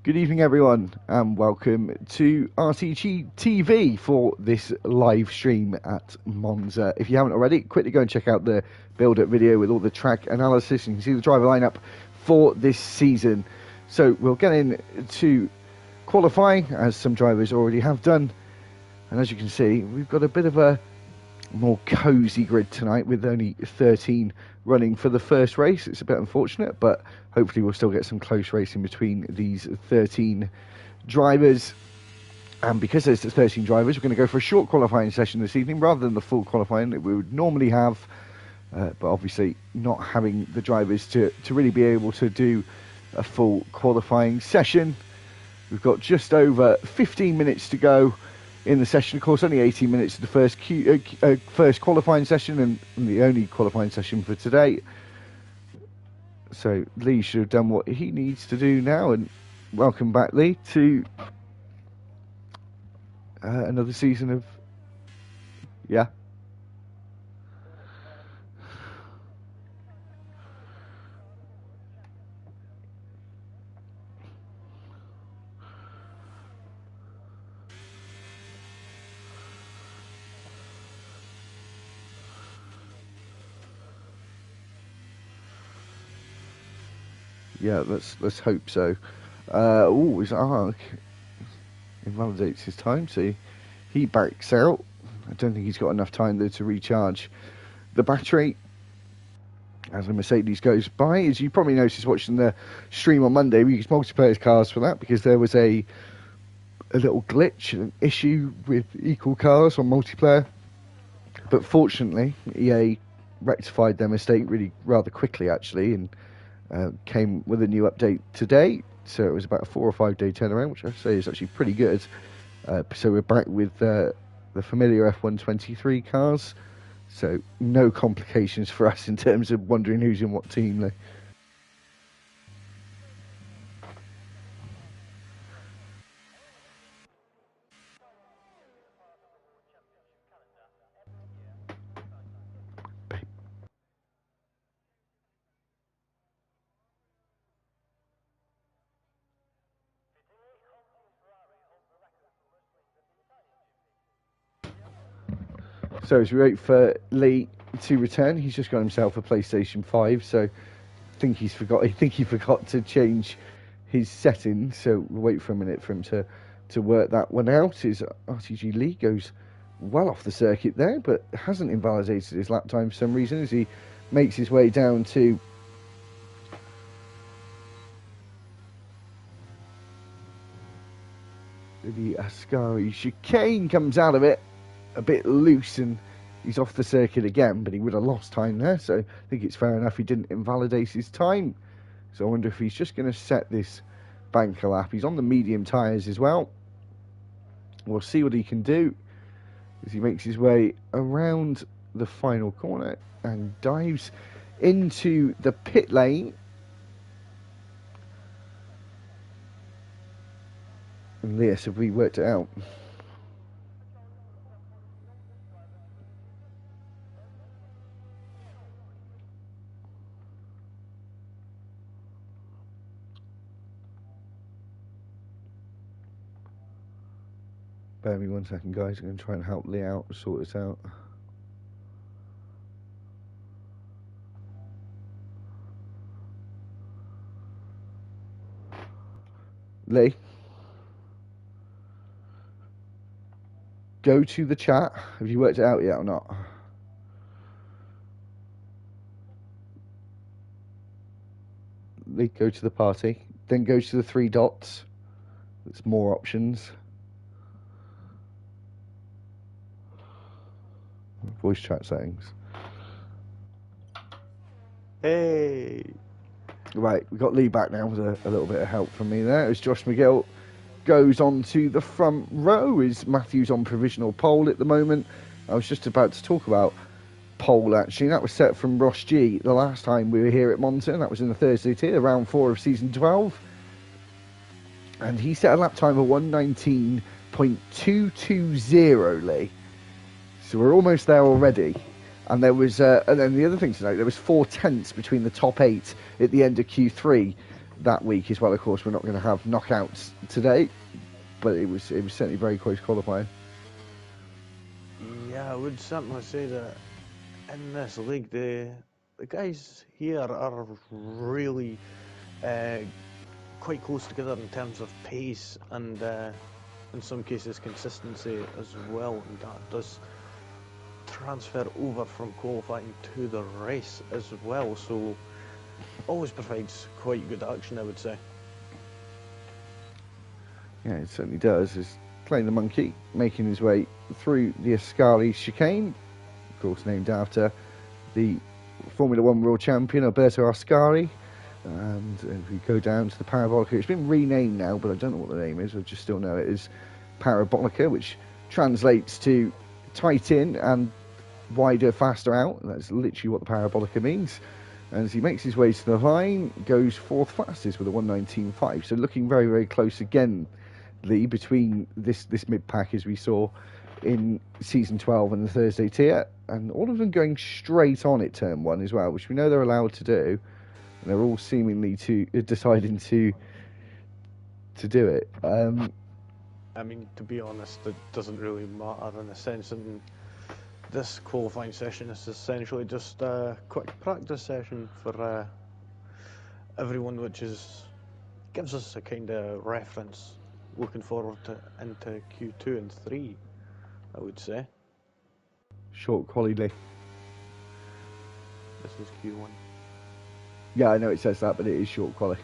Good evening, everyone, and welcome to RTG TV for this live stream at Monza. If you haven't already, quickly go and check out the build-up video with all the track analysis. You can see the driver lineup for this season. So we'll get into qualifying, as some drivers already have done. And as you can see, we've got a bit of a more cosy grid tonight with only 13 running for the first race. It's a bit unfortunate, but hopefully we'll still get some close racing between these 13 drivers. And because there's 13 drivers, we're going to go for a short qualifying session this evening rather than the full qualifying that we would normally have, but obviously not having the drivers to really be able to do a full qualifying session. We've got just over 15 minutes to go in the session. Of course, only 18 minutes to the first qualifying session, and the only qualifying session for today. So Lee should have done what he needs to do now, and welcome back, Lee, to another season of Yeah, let's hope so. His arc invalidates his time, so he backs out. I don't think he's got enough time though to recharge the battery as the Mercedes goes by. As you probably noticed watching the stream on Monday, we used multiplayer cars for that because there was a little glitch, an issue with equal cars on multiplayer. But fortunately, EA rectified their mistake really rather quickly, actually, and came with a new update today. So it was about a 4 or 5 day turnaround, which I say is actually pretty good. So we're back with the familiar F123 cars. So no complications for us in terms of wondering who's in what team. Though. So as we wait for Lee to return, he's just got himself a PlayStation 5, so I think he forgot to change his settings, so we'll wait for a minute for him to work that one out. His RTG Lee goes well off the circuit there, but hasn't invalidated his lap time for some reason as he makes his way down to the Ascari chicane. Comes out of it a bit loose and he's off the circuit again, but he would have lost time there, so I think it's fair enough he didn't invalidate his time. So I wonder if he's just going to set this banker lap. He's on the medium tyres as well. We'll see what he can do as he makes his way around the final corner and dives into the pit lane. And yes, have we worked it out? Bear me 1 second, guys. I'm going to try and help Lee out, sort this out. Lee, go to the chat. Have you worked it out yet or not? Lee, go to the party. Then go to the 3 dots. There's more options. Voice chat settings. Hey! Right, we've got Lee back now with a little bit of help from me there. As Josh McGill goes on to the front row, is Matthew's on provisional pole at the moment. I was just about to talk about pole, actually. That was set from Ross G the last time we were here at Monza, and that was in the Thursday tier, round 4 of season 12. And he set a lap time of 119.220, Lee. So we're almost there already. And there was, and then the other thing to note, there was 4 tenths between the top 8 at the end of Q3. that week as well. Of course, we're not going to have knockouts today, but it was certainly very close qualifying. Yeah, I would certainly say that in this league, the guys here are really quite close together in terms of pace and in some cases consistency as well, and that does transfer over from qualifying to the race as well, so always provides quite good action, I would say. Yeah, it certainly does. It's playing the monkey, making his way through the Ascari chicane, of course named after the Formula One world champion Alberto Ascari. And if we go down to the Parabolica, it's been renamed now, but I don't know what the name is. I just still know it is Parabolica, which translates to tight in and wider, faster out. That's literally what the Parabolica means. And as he makes his way to the line, goes fourth fastest with a 1:19.5. So looking very, very close again, Lee, between this mid-pack as we saw in Season 12 and the Thursday tier. And all of them going straight on at Turn 1 as well, which we know they're allowed to do. And they're all seemingly deciding to do it. I mean, to be honest, it doesn't really matter in a sense. And this qualifying session is essentially just a quick practice session for everyone, which gives us a kind of reference looking forward to into Q2 and 3, I would say. Short quality. This is Q1. Yeah, I know it says that, but it is short quality.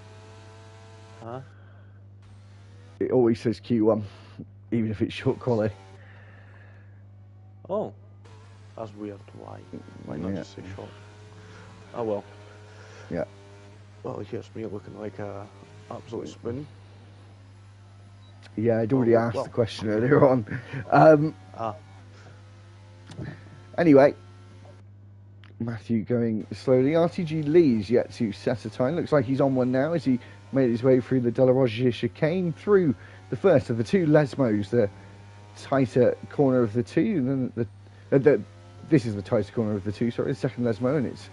Huh? It always says Q1, even if it's short quality. Oh, that's weird. Why not just say short? Oh well. Yeah. Well, here's me looking like a absolute spoon. Yeah, I'd already asked the question earlier on. Anyway, Matthew going slowly. RTG Lee's yet to set a time. Looks like he's on one now as he made his way through the De La Rozier chicane, through the first of the two Lesmos, the tighter corner of the two. And then this is the tighter corner of the two, sorry, the second Lesmo, and it's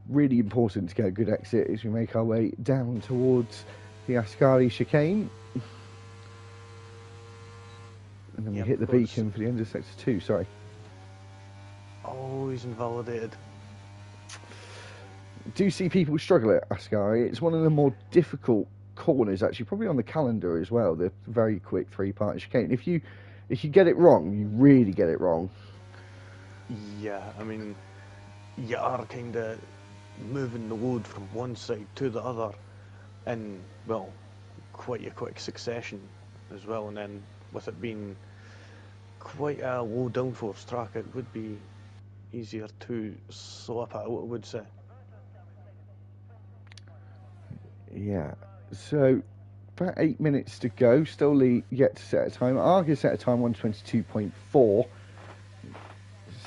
really important to get a good exit as we make our way down towards the Ascari chicane. And then we hit the beacon for the end of sector 2, sorry. Oh, he's invalidated. Do see people struggle at Ascari. It's one of the more difficult corners, actually, probably on the calendar as well. The very quick three-part chicane. If you get it wrong, you really get it wrong. Yeah, I mean, you are kind of moving the load from one side to the other in, well, quite a quick succession as well. And then with it being quite a low downforce track, it would be easier to slip it out, I would say. Yeah, so about 8 minutes to go. Still yet to set a time. Argus set a time 1:22.4.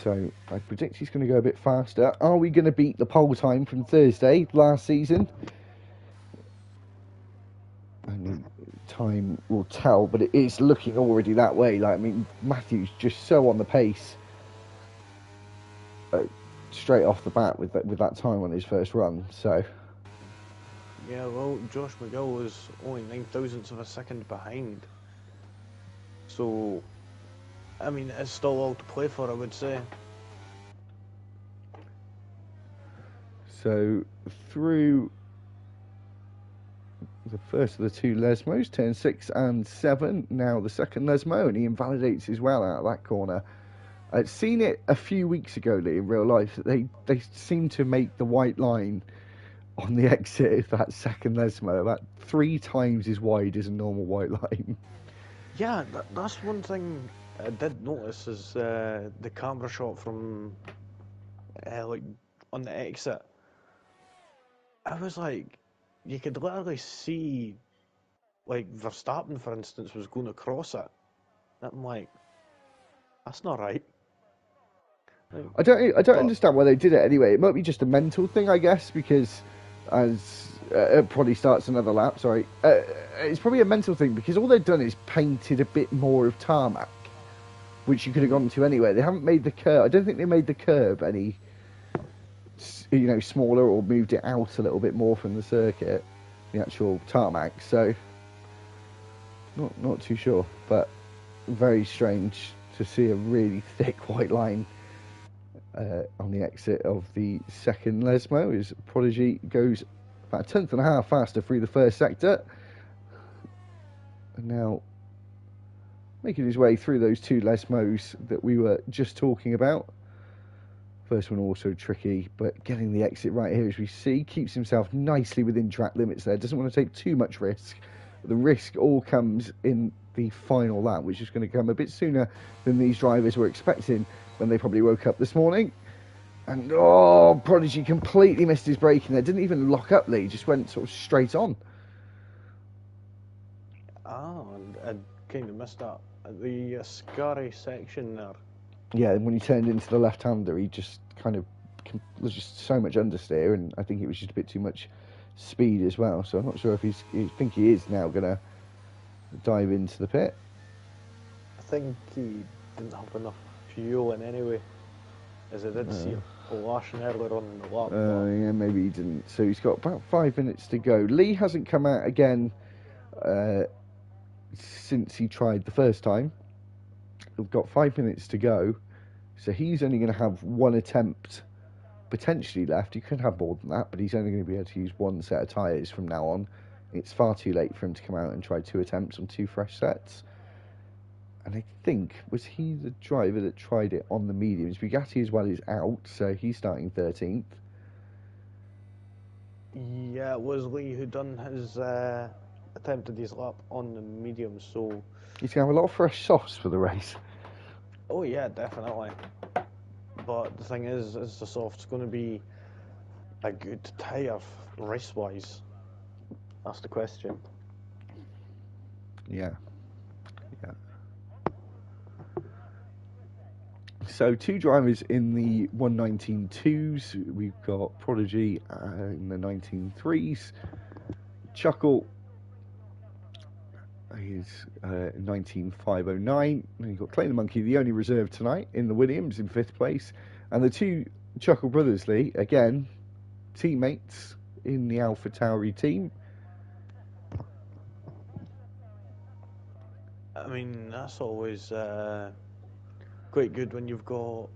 So I predict he's going to go a bit faster. Are we going to beat the pole time from Thursday last season? Only time will tell, but it is looking already that way. Like, I mean, Matthew's just so on the pace straight off the bat with that time on his first run. So yeah, well, Josh McGill was only 9 thousandths of a second behind. So, I mean, it's still all to play for, I would say. So through the first of the two Lesmos, turn 6 and 7. Now the second Lesmo, and he invalidates as well out of that corner. I'd seen it a few weeks ago, Lee, in real life. That they seem to make the white line on the exit of that second Lesmo about 3 times as wide as a normal white line. Yeah, that's one thing I did notice is the camera shot from like on the exit. I was like, you could literally see, like Verstappen, for instance, was going across it. And I'm like, that's not right. I don't understand why they did it anyway. It might be just a mental thing, I guess, because as it probably starts another lap. Sorry, it's probably a mental thing because all they've done is painted a bit more of tarmac, which you could have gone to anyway. They haven't made the curb. I don't think they made the curb any, smaller or moved it out a little bit more from the circuit. the actual tarmac. So not too sure, but very strange to see a really thick white line on the exit of the second Lesmo as Prodigy goes about a tenth and a half faster through the first sector, and now making his way through those two Lesmos that we were just talking about. First one also tricky, but getting the exit right here, as we see, keeps himself nicely within track limits there. Doesn't want to take too much risk. The risk all comes in the final lap, which is going to come a bit sooner than these drivers were expecting when they probably woke up this morning. And, oh, Prodigy completely missed his braking there. Didn't even lock up, Lee. Just went sort of straight on. And I kind of missed that. The Ascari section there. Yeah, and when he turned into the left-hander, he just kind of was just so much understeer, and I think it was just a bit too much speed as well. So I'm not sure if I think he is now going to dive into the pit. I think he didn't have enough fuel in anyway, as I did see a Larson earlier on in the lap. Yeah, maybe he didn't. So he's got about 5 minutes to go. Lee hasn't come out again since he tried the first time. We've got 5 minutes to go, so he's only going to have one attempt potentially left. He could have more than that, but he's only going to be able to use one set of tyres from now on. It's far too late for him to come out and try 2 attempts on 2 fresh sets. And I think, was he the driver that tried it on the mediums? Bugatti as well is out, so he's starting 13th. Yeah, it was Lee who done his attempted his lap on the mediums, so He's going to have a lot of fresh softs for the race. oh yeah, definitely. But the thing is the soft's going to be a good tyre race-wise? That's the question. Yeah. So 2 drivers in the 119.2s. We've got Prodigy in the 19.3s. Chuckle is 19.509. And you've got Clay the Monkey, the only reserve tonight, in the Williams in 5th place. And the 2 Chuckle brothers, Lee, again, teammates in the Alpha Tauri team. I mean, that's always quite good when you've got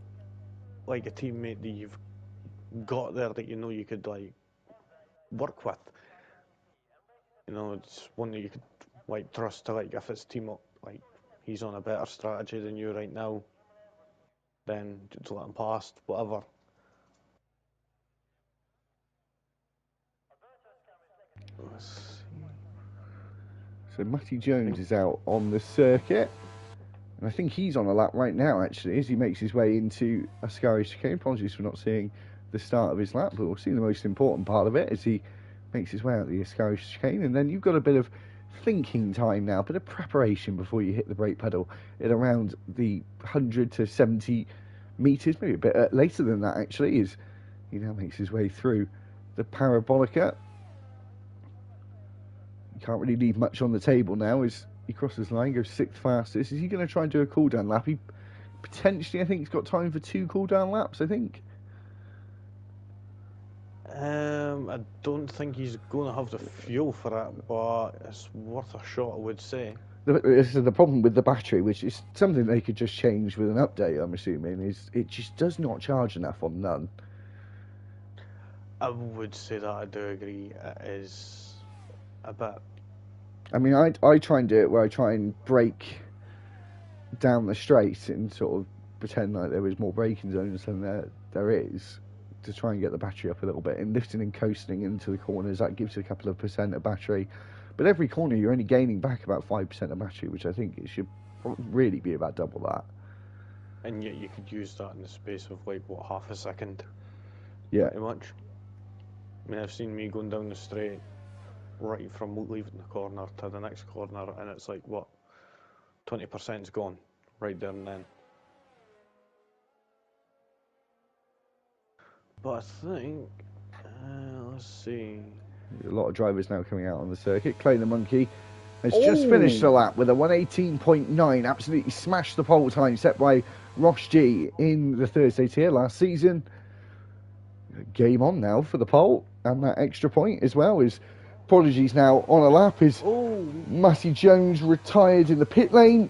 like a teammate that you've got there that you know you could like work with. You know, it's one that you could like trust to, like, if it's team up, like he's on a better strategy than you right now, then just let him pass, whatever. Let's see. So Matty Jones is out on the circuit. And I think he's on a lap right now, actually, as he makes his way into Ascari chicane. Apologies for not seeing the start of his lap, but we'll see the most important part of it as he makes his way out the Ascari chicane. And then you've got a bit of thinking time now, a bit of preparation before you hit the brake pedal at around the 100 to 70 metres, maybe a bit later than that, actually, as he now makes his way through the Parabolica. You can't really leave much on the table now as he crosses the line, goes 6th fastest. Is he going to try and do a cool-down lap? He potentially, I think, he's got time for 2 cool-down laps, I think. I don't think he's going to have the fuel for that, but it's worth a shot, I would say. This is the problem with the battery, which is something they could just change with an update, I'm assuming, is it just does not charge enough on none. I would say that I do agree. It is a bit. I mean, I try and do it where I try and brake down the straight and sort of pretend like there is more braking zones than there is, to try and get the battery up a little bit. And lifting and coasting into the corners, that gives you a couple of percent of battery. But every corner you're only gaining back about 5% of battery, which I think it should really be about double that. And yet you could use that in the space of like, what, half a second? Yeah. Pretty much. I mean, I've seen me going down the straight right from leaving the corner to the next corner, and it's like, what, 20%'s gone right there and then. But I think, let's see. A lot of drivers now coming out on the circuit. Clay the Monkey has just finished the lap with a 118.9. Absolutely smashed the pole time set by Ross G in the Thursday tier last season. Game on now for the pole, and that extra point as well, as Prodigy's now on a lap. Is Matty Jones retired in the pit lane?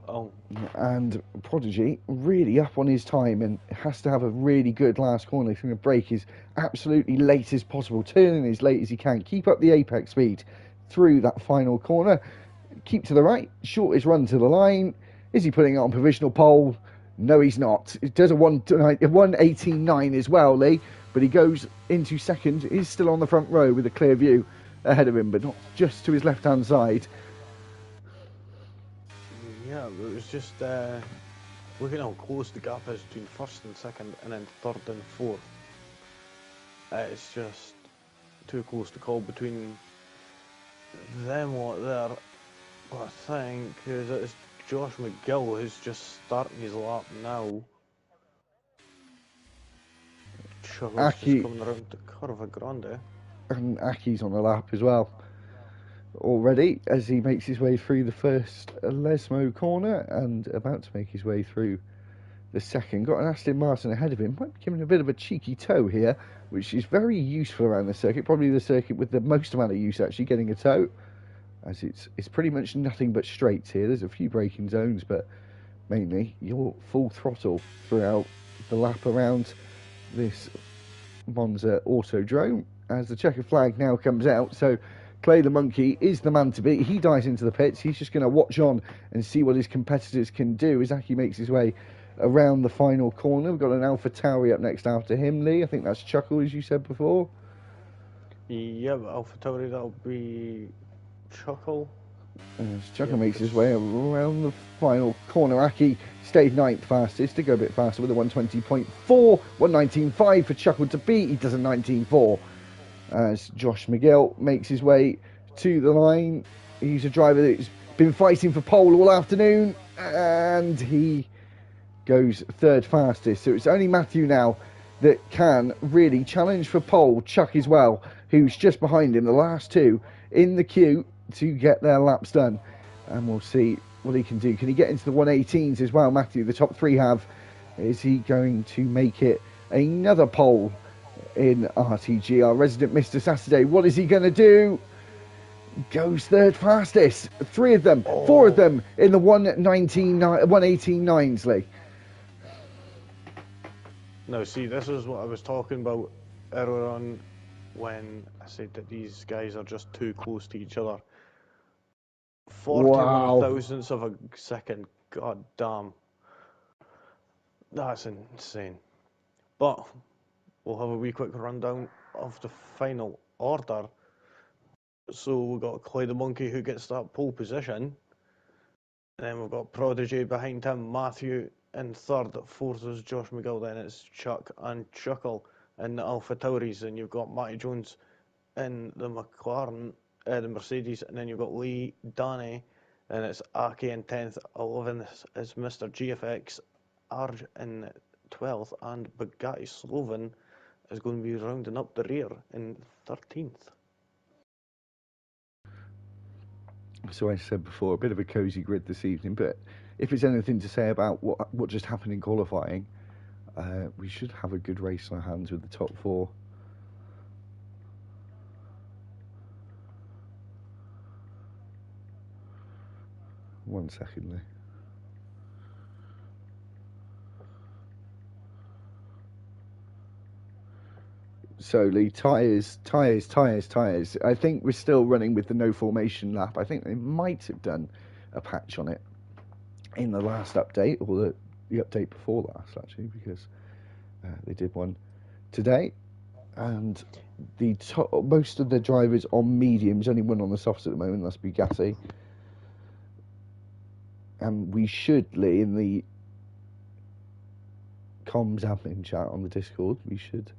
Oh. And Prodigy really up on his time and has to have a really good last corner. He's going to brake as absolutely late as possible, turning as late as he can, keep up the apex speed through that final corner, keep to the right, shortest run to the line. Is he putting it on provisional pole? No, he's not. It does a 1:18.9 as well, Lee, but he goes into second. He's still on the front row with a clear view ahead of him, but not just to his left-hand side. Yeah, it was just looking how close the gap is between first and second, and then third and fourth. It's just too close to call between them lot there. But I think it's Josh McGill who's just starting his lap now. Chuggle's just coming around the Curva Grande. And Aki's on the lap as well already as he makes his way through the first Lesmo corner and about to make his way through the second. Got an Aston Martin ahead of him. Might be giving a bit of a cheeky toe here, which is very useful around the circuit. Probably the circuit with the most amount of use actually getting a toe, as it's pretty much nothing but straights here. There's a few braking zones, but mainly you're full throttle throughout the lap around this Monza Autodrome as the checkered flag now comes out. So Clay the Monkey is the man to beat. He dives into the pits. He's just going to watch on and see what his competitors can do as Aki makes his way around the final corner. We've got an Alpha Tauri up next after him, Lee. I think that's Chuckle, as you said before. Yeah, but Alpha Tauri, that'll be Chuckle. As Chuckle makes his way around the final corner. Aki stayed 9th fastest, to go a bit faster with a 120.4, 119.5 for Chuckle to beat. He does a 19.4 as Josh McGill makes his way to the line. He's a driver that's been fighting for pole all afternoon, and he goes 3rd fastest. So it's only Matthew now that can really challenge for pole. Chuck as well, who's just behind him, the last two in the queue to get their laps done, and we'll see what he can do. Can he get into the 118s as well, Matthew? The top three have. Is he going to make it another pole in RTG? Our resident Mr. Saturday, what is he going to do? Goes 3rd fastest. 3 of them, 4 of them in the 118.9s, Lee. No, see, this is what I was talking about earlier on when I said that these guys are just too close to each other. 41 thousandths of a second. God damn. That's insane. But we'll have a wee quick rundown of the final order. So we've got Clay the Monkey who gets that pole position. And then we've got Prodigy behind him, Matthew in 3rd. 4th is Josh McGill, then it's Chuck and Chuckle in the Alpha Tauris. And you've got Matty Jones in the McLaren, the Mercedes. And then you've got Lee, Danny, and it's Aki in 10th. 11th is Mr. GFX, Arj in 12th. And Bugatti Sloven is going to be rounding up the rear in 13th. So I said before, a bit of a cosy grid this evening, but if there's anything to say about what just happened in qualifying, we should have a good race on our hands with the top 4. One second, Lee. So, Lee, tyres. I think we're still running with the no formation lap. I think they might have done a patch on it in the last update, or the update before last, actually, because they did one today. And most of the drivers on mediums, only one on the softs at the moment, that's Bugatti. And we should, Lee, in the comms admin chat on the Discord, we should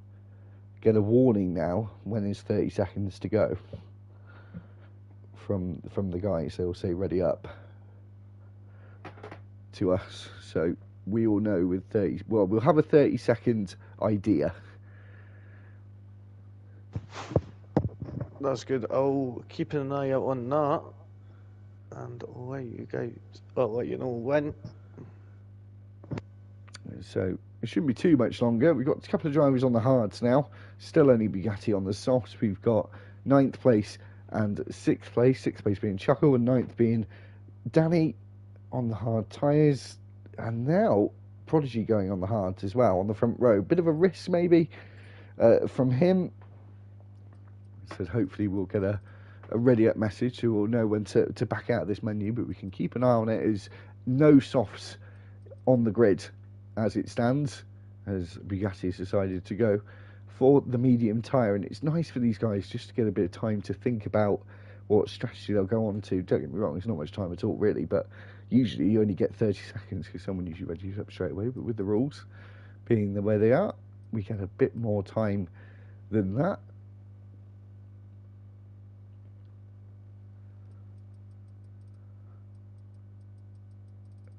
get a warning now when it's 30 seconds to go from the guys. They'll say ready up to us, so we all know with 30. Well, we'll have a 30-second idea. That's good. I'll keep an eye out on that, and I'll let you know when. So it shouldn't be too much longer. We've got a couple of drivers on the hards now. Still only Bugatti on the softs. We've got 9th place and sixth place being Chuckle, and ninth being Danny on the hard tyres, and now Prodigy going on the hards as well on the front row. Bit of a risk maybe from him. Said hopefully we'll get a ready up message so we'll know when to back out of this menu, but we can keep an eye on it. Is no softs on the grid as it stands, as Bugatti has decided to go for the medium tyre, and it's nice for these guys just to get a bit of time to think about what strategy they'll go on to. Don't get me wrong, there's not much time at all really, but usually you only get 30 seconds because someone usually registers up straight away, but with the rules being the way they are, we get a bit more time than that.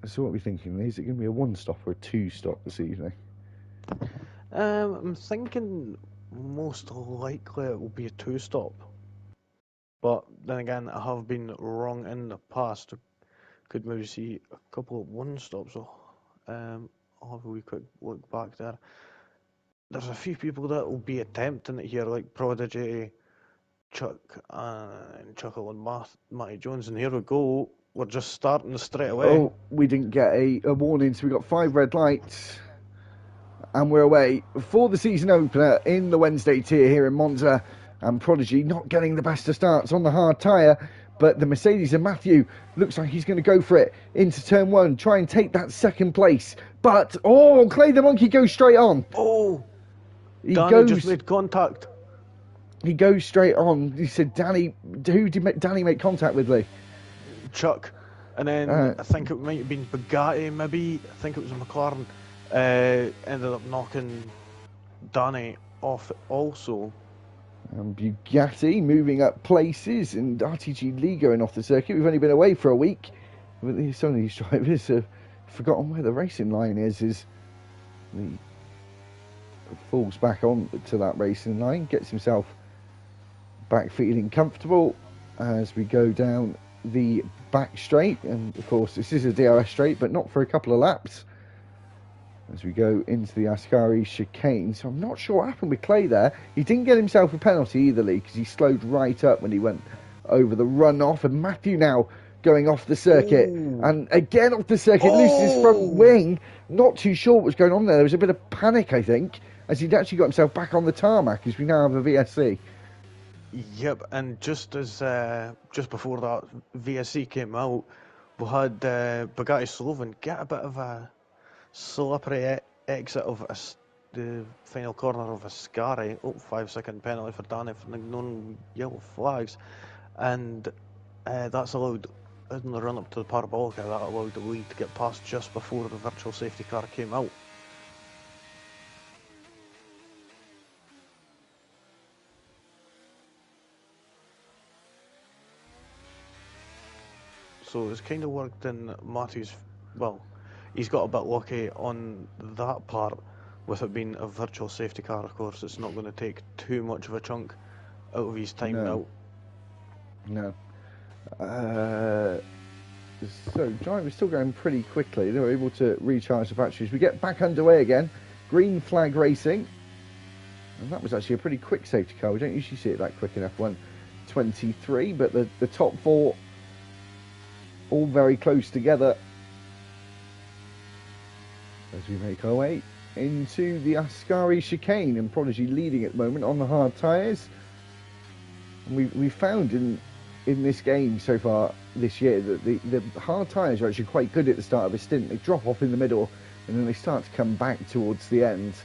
So what are we thinking? Is it going to be a one stop or a two stop this evening? I'm thinking most likely it will be a two stop. But then again, I have been wrong in the past. Could maybe see a couple of one stops. So I'll have a wee quick look back there. There's a few people that will be attempting it here, like Prodigy, Chuck, and Chuckle and Matty Jones. And here we go. We're just starting straight away. Oh, we didn't get a warning, so we got 5 red lights. And we're away for the season opener in the Wednesday tier here in Monza. And Prodigy not getting the best of starts on the hard tyre. But the Mercedes and Matthew looks like he's going to go for it into turn 1. Try and take that second place. But, oh, Clay the Monkey goes straight on. Oh, Danny just made contact. He goes straight on. He said, Danny, who did Danny make contact with, Lee? Chuck. And then I think it might have been Bugatti, maybe. I think it was a McLaren. Ended up knocking Danny off also. And Bugatti moving up places, and RTG Lee going off the circuit. We've only been away for a week. Some of these drivers have forgotten where the racing line is. Lee falls back on to that racing line, gets himself back feeling comfortable as we go down the back straight. And of course this is a DRS straight, but not for a couple of laps as we go into the Ascari chicane. So I'm not sure what happened with Clay there. He didn't get himself a penalty either, Lee, because he slowed right up when he went over the runoff. And Matthew now going off the circuit. Ooh. And again off the circuit, loses his front wing. Not too sure what was going on there. There was a bit of panic, I think, as he'd actually got himself back on the tarmac, as we now have a VSC. Yep, and just before that VSC came out, we had Bugatti Slovan get a bit of a slippery exit of the final corner of Ascari. 5-second penalty for Danny for ignoring yellow flags, and that's allowed, in the run up to the Parabolica, that allowed the lead to get past just before the virtual safety car came out. So it's kind of worked in Matthew's, well, he's got a bit lucky on that part with it being a virtual safety car. Of course, it's not going to take too much of a chunk out of his time now. No. So drivers still going pretty quickly. They were able to recharge the batteries. We get back underway again. Green flag racing. And that was actually a pretty quick safety car. We don't usually see it that quick in F1 23, but the top 4 all very close together as we make our way into the Ascari chicane, and Prodigy leading at the moment on the hard tyres. And we found in this game so far this year that the hard tyres are actually quite good at the start of a stint. They drop off in the middle and then they start to come back towards the end.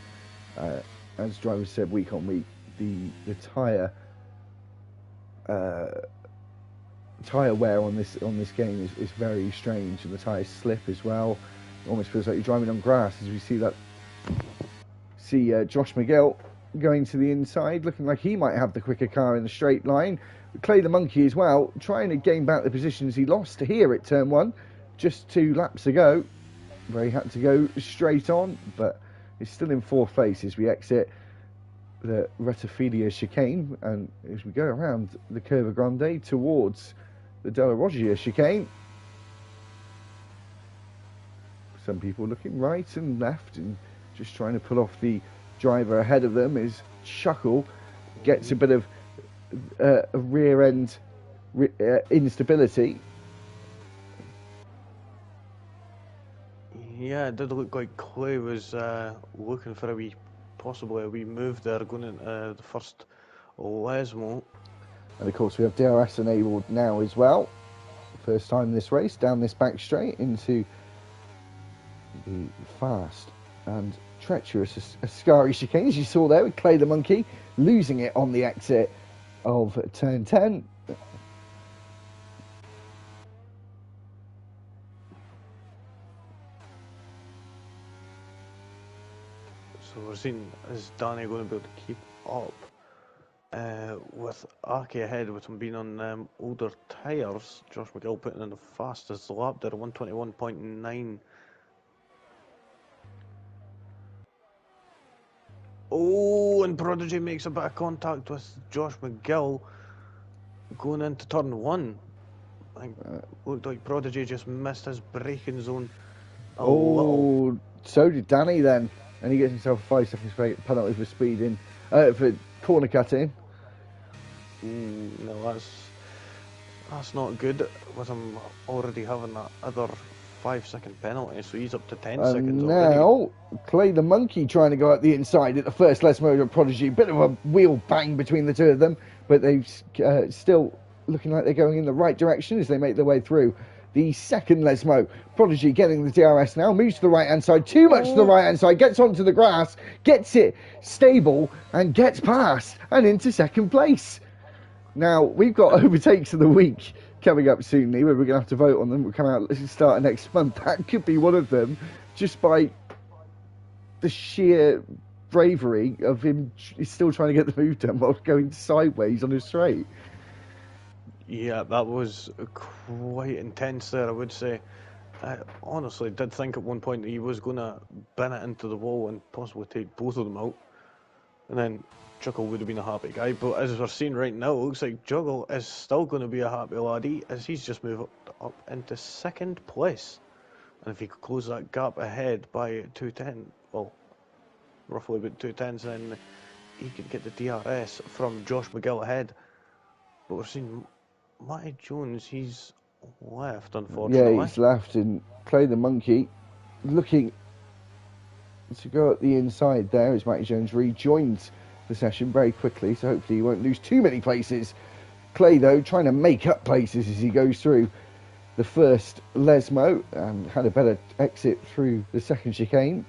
As drivers said, week on week, the tyre wear on this game is very strange, and the tyres slip as well. It almost feels like you're driving on grass as we see Josh McGill going to the inside, looking like he might have the quicker car in the straight line. Clay the Monkey as well, trying to gain back the positions he lost here at turn 1 just 2 laps ago, where he had to go straight on, but it's still in 4th place as we exit the Retifilia chicane, and as we go around the Curva Grande towards the Della Roggia chicane. Some people looking right and left and just trying to pull off the driver ahead of them as Chuckle gets a bit of rear end instability. Yeah, it did look like Clay was looking for possibly a wee move there going into the first Lesmo. And of course we have DRS enabled now as well. First time in this race, down this back straight into the fast and treacherous Ascari chicane, as you saw there with Clay the Monkey losing it on the exit of turn 10. So we're seeing, is Danny going to be able to keep up with Aki ahead with him being on older tyres? Josh McGill putting in the fastest lap there, 121.9. Oh, and Prodigy makes a bit of contact with Josh McGill going into turn 1. I think looked like Prodigy just missed his braking zone a little. So did Danny then, and he gets himself a 5 second penalty for speeding, for corner cutting. No, that's not good with him already having that other 5 second penalty, so he's up to 10 seconds already. Now, Clay the Monkey trying to go out the inside at the first Lesmo of Prodigy. Bit of a wheel bang between the two of them, but they've still looking like they're going in the right direction as they make their way through. The second Lesmo, Prodigy getting the DRS now, moves to the right hand side, too much to the right hand side, gets onto the grass, gets it stable, and gets past and into second place. Now, we've got overtakes of the week coming up soon, where we're going to have to vote on them. We'll come out starting next month. That could be one of them, just by the sheer bravery of him still trying to get the move done while going sideways on a straight. Yeah, that was quite intense there, I would say. I honestly did think at one point that he was going to bin it into the wall and possibly take both of them out. And then Juggle would have been a happy guy. But as we're seeing right now, it looks like Juggle is still going to be a happy laddie as he's just moved up into second place. And if he could close that gap ahead by 210, well, roughly about 210s, then he could get the DRS from Josh McGill ahead. But we're seeing Matty Jones, he's left, unfortunately. Yeah, he's left, and Clay the Monkey looking to go at the inside there as Matty Jones rejoins the session very quickly, so hopefully he won't lose too many places. Clay, though, trying to make up places as he goes through the first Lesmo and had a better exit through the second chicane.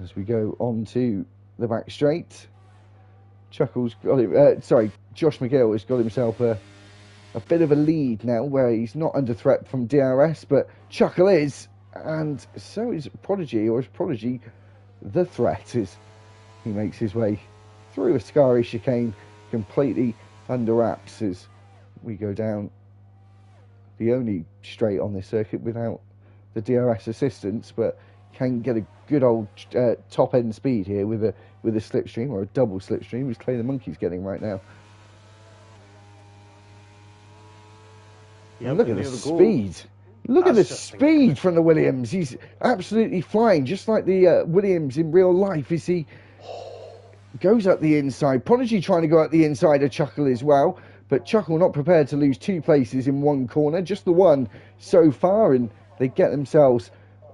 As we go on to the back straight, Chuckle's got him, Josh McGill has got himself a bit of a lead now where he's not under threat from DRS, but Chuckle is, and so is Prodigy, or is Prodigy the threat as he makes his way through a Ascari chicane completely under wraps as we go down the only straight on this circuit without the DRS assistance, but can get a good old top end speed here with a slipstream, or a double slipstream, which Clay the Monkey's getting right now. Yep, look at the speed. Look at the speed from the Williams. He's absolutely flying, just like the Williams in real life. As he goes up the inside. Prodigy trying to go up the inside of Chuckle as well, but Chuckle not prepared to lose 2 places in one corner, just the one so far, and they get themselves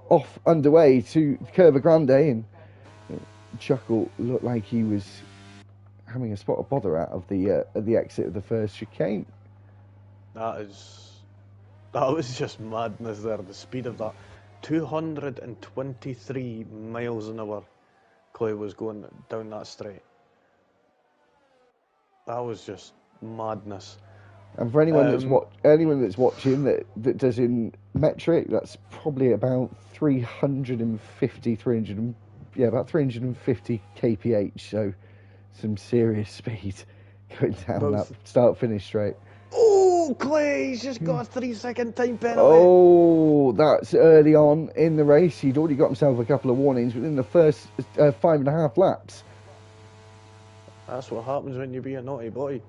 off underway to Curva Grande, and Chuckle looked like he was having a spot of bother out of the exit of the first chicane. That was just madness there, the speed of that. 223 miles an hour Clay was going down that straight. That was just madness. And for anyone that's watching that does in metric, that's probably about 350 kph, so some serious speed going down that start-finish straight. Oh, Clay's just got a 3 second time penalty. Oh, that's early on in the race. He'd already got himself a couple of warnings within the first 5.5 laps. That's what happens when you be a naughty boy.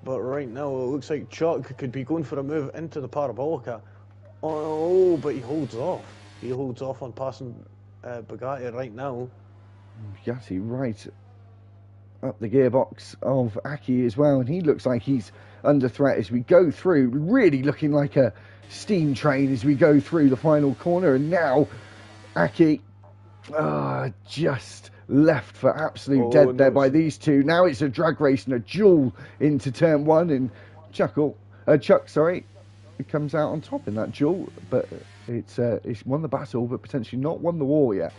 But right now, it looks like Chuck could be going for a move into the Parabolica. Oh, but he holds off. He holds off on passing Bugatti right now. Bugatti right up the gearbox of Aki as well, and he looks like he's under threat as we go through, really looking like a steam train as we go through the final corner. And now Aki just left for absolute dead there by these two. Now it's a drag race and a duel into turn one, and Chuck, it comes out on top in that duel, but it's won the battle, but potentially not won the war yet.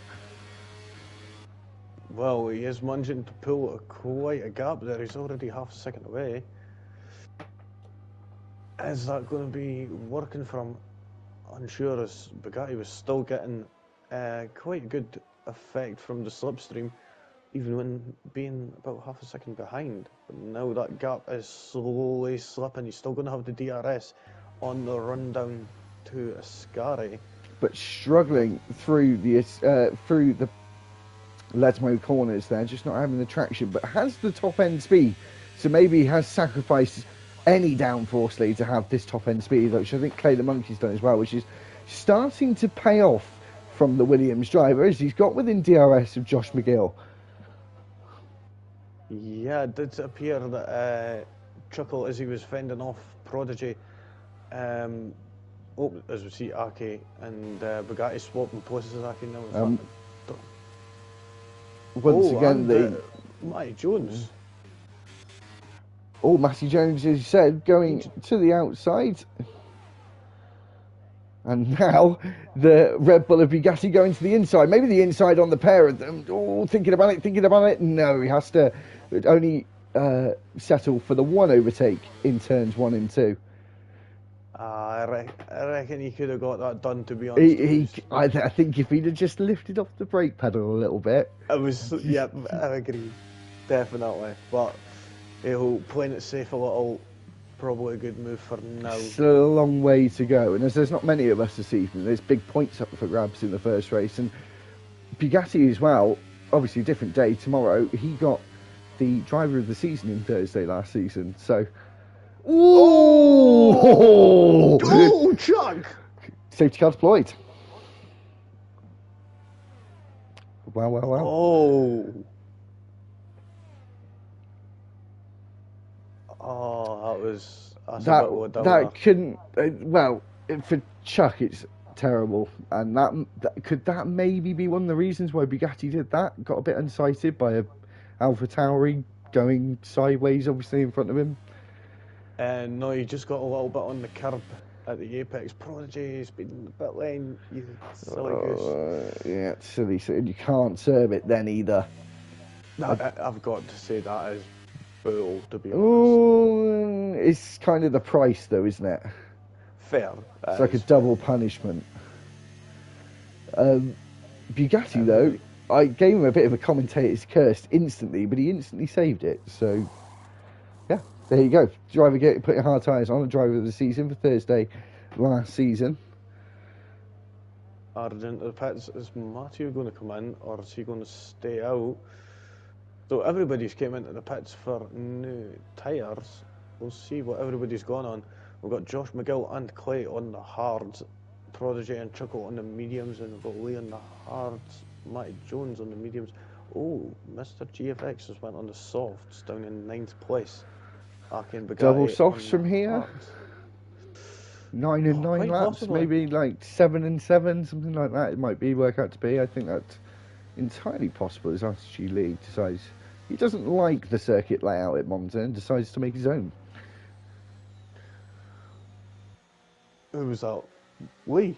Well, he is managing to pull quite a gap there. He's already half a second away. Is that going to be working for him? Unsure, as Bugatti was still getting quite a good effect from the slipstream, even when being about half a second behind. But now that gap is slowly slipping. He's still going to have the DRS on the run down to Ascari, but struggling through the Ledmo corners there, just not having the traction, but has the top end speed, so maybe he has sacrificed any downforce lead to have this top end speed, which I think Clay the Monkey's done as well, which is starting to pay off from the Williams driver as he's got within DRS of Josh McGill. Yeah, it did appear that Chuckle, as he was fending off Prodigy, as we see Aki and Bugatti swapping places with Aki now. Once again, Matty Jones. Matty Jones, as you said, going to the outside. And now the Red Bull of Bugatti going to the inside. Maybe the inside on the pair of them. Thinking about it. No, he has to only settle for the one overtake in turns 1 and 2. I reckon he could have got that done, to be honest. I think if he'd have just lifted off the brake pedal a little bit. I agree. Definitely. But playing it safe a little, probably a good move for now. It's a long way to go. And as there's not many of us this evening, there's big points up for grabs in the first race. And Bugatti as well, obviously a different day tomorrow. He got the driver of the season in Thursday last season. So... Oh, Chuck! Safety car deployed. Wow. Oh, that couldn't. For Chuck, it's terrible, and that maybe be one of the reasons why Bugatti did that. Got a bit unsighted by a Alpha Tauri going sideways, obviously in front of him. No, you just got a little bit on the curb at the apex. Prodigy speeding the pit lane, you silly goose. Yeah, it's silly. So you can't serve it then either. I've got to say that is bull, to be honest. Oh, it's kind of the price though, isn't it? Fair. It's like a double punishment. Bugatti though, I gave him a bit of a commentator's curse instantly, but he instantly saved it. So, yeah. There you go. Driver putting hard tyres on the driver of the season for Thursday last season. Argent, the pits, is Matthew going to come in or is he going to stay out? So everybody's came into the pits for new tyres. We'll see what everybody's gone on. We've got Josh McGill and Clay on the hards, Prodigy and Chuckle on the mediums, and we've got Lee on the hards, Matty Jones on the mediums. Oh, Mr. GFX has went on the softs down in 9th place. Double softs from here. 9 and 9 laps, possibly. Maybe like 7 and 7, something like that. It might work out to be. I think that's entirely possible. As RTG Lee decides he doesn't like the circuit layout at Monza and decides to make his own. Who was that? Lee?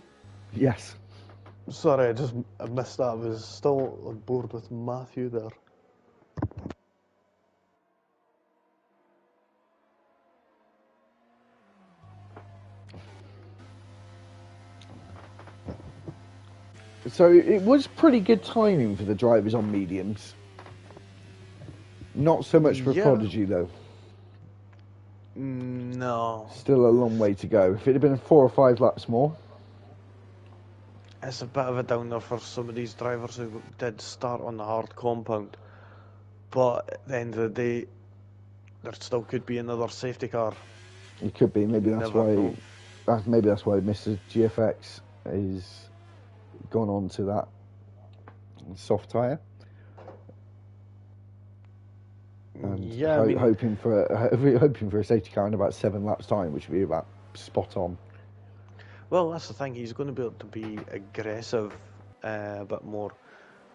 Yes. Sorry, I missed that. I was still on board with Matthew there. So it was pretty good timing for the drivers on mediums. Not so much for Prodigy though. No. Still a long way to go. If it had been 4 or 5 laps more. It's a bit of a downer for some of these drivers who did start on the hard compound. But at the end of the day, there still could be another safety car. It could be. Maybe that's why. Maybe that's why Mr. GFX is gone on to that soft tyre. and Yeah, I mean, hoping for a safety car in about 7 laps time, which would be about spot on. well, that's the thing. He's going to be able to be aggressive a bit more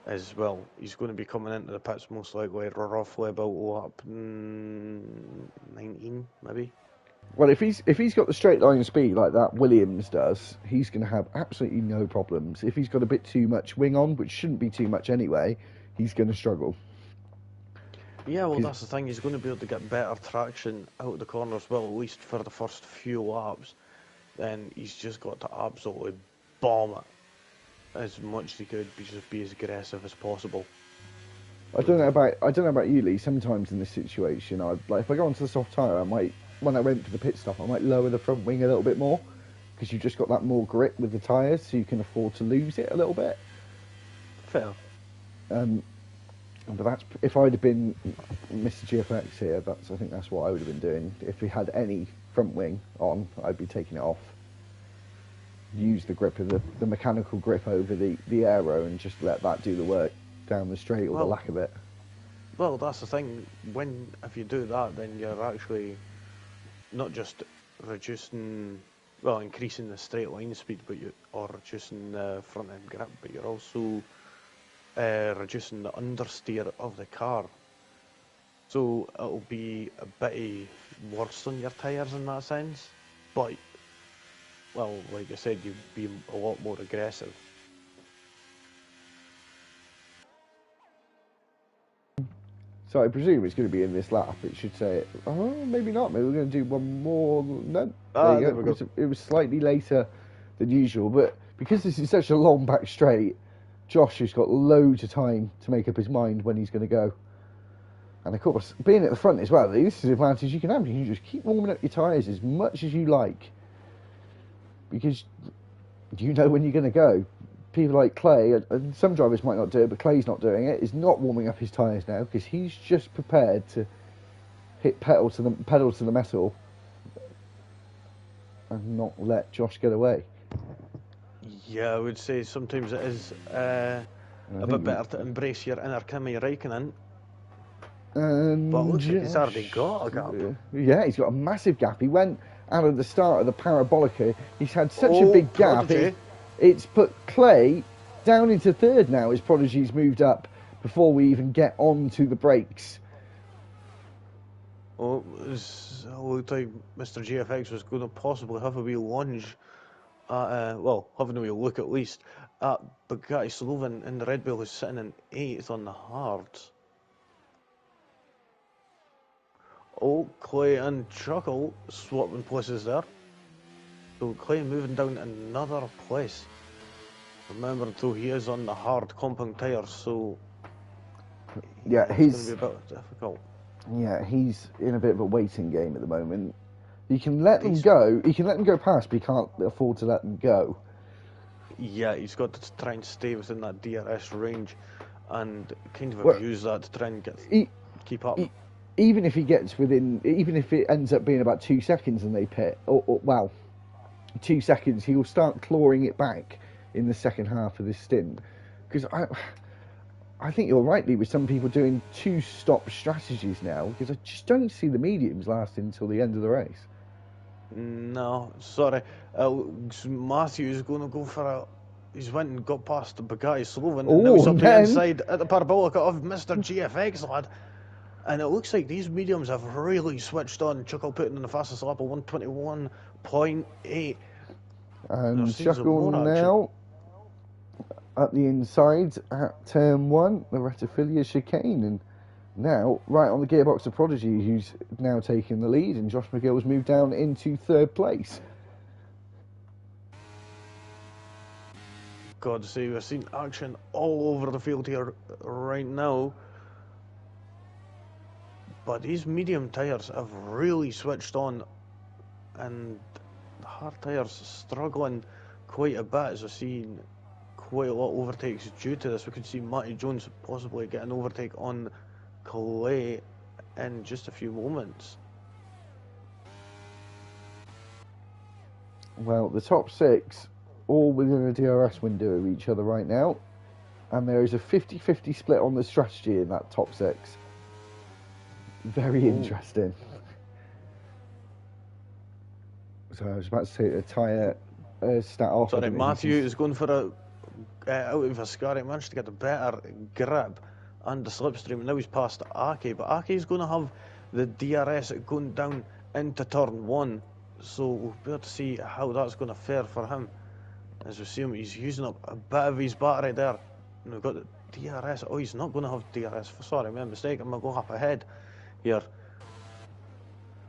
as well. He's going to be coming into the pits most likely roughly about lap 19, maybe. Well, if he's got the straight line speed like that Williams does, he's going to have absolutely no problems. If he's got a bit too much wing on, which shouldn't be too much anyway, he's going to struggle. Yeah, well, that's the thing. He's going to be able to get better traction out of the corners, well, at least for the first few laps. Then he's just got to absolutely bomb it as much as he could, just be as aggressive as possible. I don't know about you, Lee. Sometimes in this situation, if I go onto the soft tyre, when I went for the pit stop, I might lower the front wing a little bit more because you've just got that more grip with the tyres, so you can afford to lose it a little bit. Fair. But that's if I'd have been Mr. GFX here. I think that's what I would have been doing. If we had any front wing on, I'd be taking it off. Use the grip of the mechanical grip over the aero and just let that do the work down the straight or the lack of it. Well, that's the thing. If you do that, then you're actually not just increasing the straight line speed, or reducing the front end grip, but you're also reducing the understeer of the car. So it'll be a bit worse on your tyres in that sense. But, well, like I said, you'd be a lot more aggressive. So I presume it's going to be in this lap. It should say, oh, maybe not. Maybe we're going to do one more. No, there you go. It was slightly later than usual, but because this is such a long back straight, Josh has got loads of time to make up his mind when he's going to go. And of course, being at the front as well, this is the advantage you can have. You can just keep warming up your tyres as much as you like, because you know when you're going to go. People like Clay, and some drivers might not do it, but Clay's not doing it, is not warming up his tyres now because he's just prepared to hit pedal to the metal and not let Josh get away. Yeah, I would say sometimes it is a bit better to embrace your inner Kimi Räikkönen. But it looks like he's already got a gap. Yeah, he's got a massive gap. He went out of the start of the Parabolica. He's had such a big gap. It's put Clay down into third now as Prodigy's moved up before we even get on to the brakes. Oh, it looked like Mr. GFX was going to possibly have a wee lunge at, having a wee look at least at Bugatti Sullivan in the Red Bull, who's sitting in 8th on the hards. Oh, Clay and Chuckle swapping places there. So Clay moving down another place. Remember, though, he is on the hard compound tyres, so yeah, it's going to be a bit difficult. Yeah, he's in a bit of a waiting game at the moment. You can let them go. You can let them go past, but you can't afford to let them go. Yeah, he's got to try and stay within that DRS range, and kind of abuse that to try and keep up. Even if he gets within, even if it ends up being about 2 seconds and they pit, 2 seconds, he'll start clawing it back in the second half of this stint. Because I think you're right, Lee, with some people doing 2-stop strategies now, because I just don't see the mediums lasting until the end of the race. No, sorry. Matthew's going to go for he's went and got past the Bugatti Sullivan, and now he's up the inside at the Parabolica of Mr. GFX, lad. And it looks like these mediums have really switched on. Chuckle putting in the fastest lap of 121.8. And Chuckle now at the inside at turn 1, the Retifilia chicane. And now right on the gearbox of Prodigy, who's now taking the lead. And Josh McGill's moved down into 3rd place. God save, we're seeing action all over the field here right now. But these medium tyres have really switched on, and the hard tyres struggling quite a bit, as we're seeing quite a lot of overtakes due to this. We could see Matty Jones possibly get an overtake on Clay in just a few moments. Well, the top 6 all within a DRS window of each other right now, and there is a 50-50 split on the strategy in that top 6. Very interesting. So I was about to say the tyre stat off. Sorry, Matthew is going for a out of a scar. He managed to get a better grip and the slipstream. Now he's past Aki, but Aki's going to have the DRS going down into turn 1. So we'll be able to see how that's going to fare for him. As we see him, he's using up a bit of his battery there. And we've got the DRS. Oh, he's not going to have DRS. Sorry, my mistake. I'm going to go up ahead here.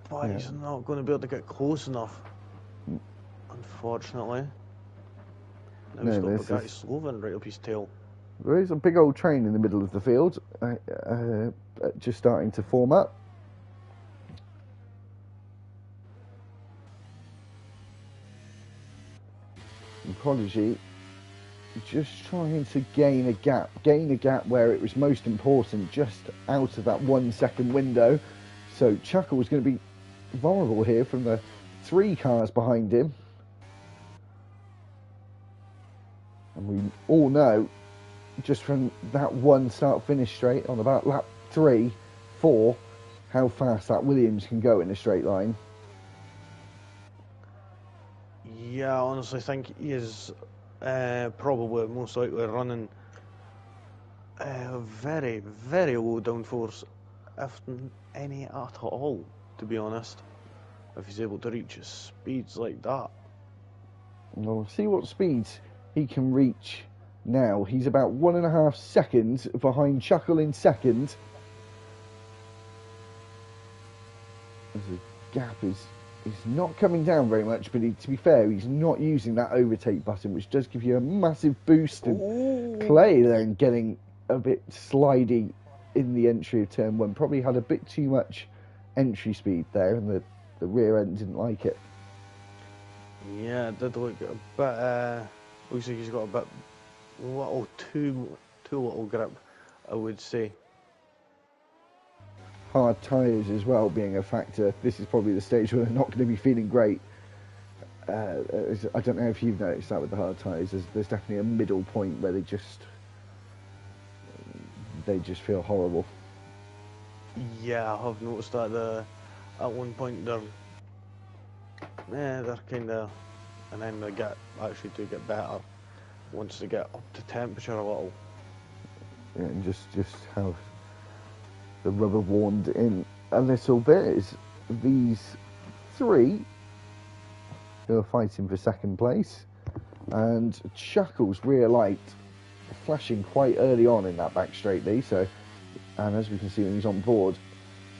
But he's not going to be able to get close enough, unfortunately. Now he's got the guy Sloven right up his tail. There is a big old train in the middle of the field, just starting to form up. And Prodigy just trying to gain a gap where it was most important, just out of that 1 second window. So Chuckle was going to be vulnerable here from the 3 cars behind him. And we all know, just from that one start-finish straight on about lap 3, 4, how fast that Williams can go in a straight line. Yeah, I honestly think he is probably most likely running very, very low downforce, if any at all, to be honest. If he's able to reach speeds like that. We'll see what speeds he can reach now. He's about 1.5 seconds behind Chuckle in second. The gap is not coming down very much, but to be fair, he's not using that overtake button, which does give you a massive boost. And Clay then getting a bit slidey in the entry of turn 1. Probably had a bit too much entry speed there, and the rear end didn't like it. Yeah, it did look a bit. Looks like he's got a bit too little grip, I would say. Hard tyres as well being a factor. This is probably the stage where they're not going to be feeling great. I don't know if you've noticed that with the hard tyres. There's definitely a middle point where they just feel horrible. Yeah, I have noticed that at one point they're kind of, and then they actually do get better once they get up to temperature a little. Yeah, and just how the rubber warmed in a little bit is these 3 who are fighting for second place, and Chuckle's rear light flashing quite early on in that back straight Lee. So, and as we can see when he's on board,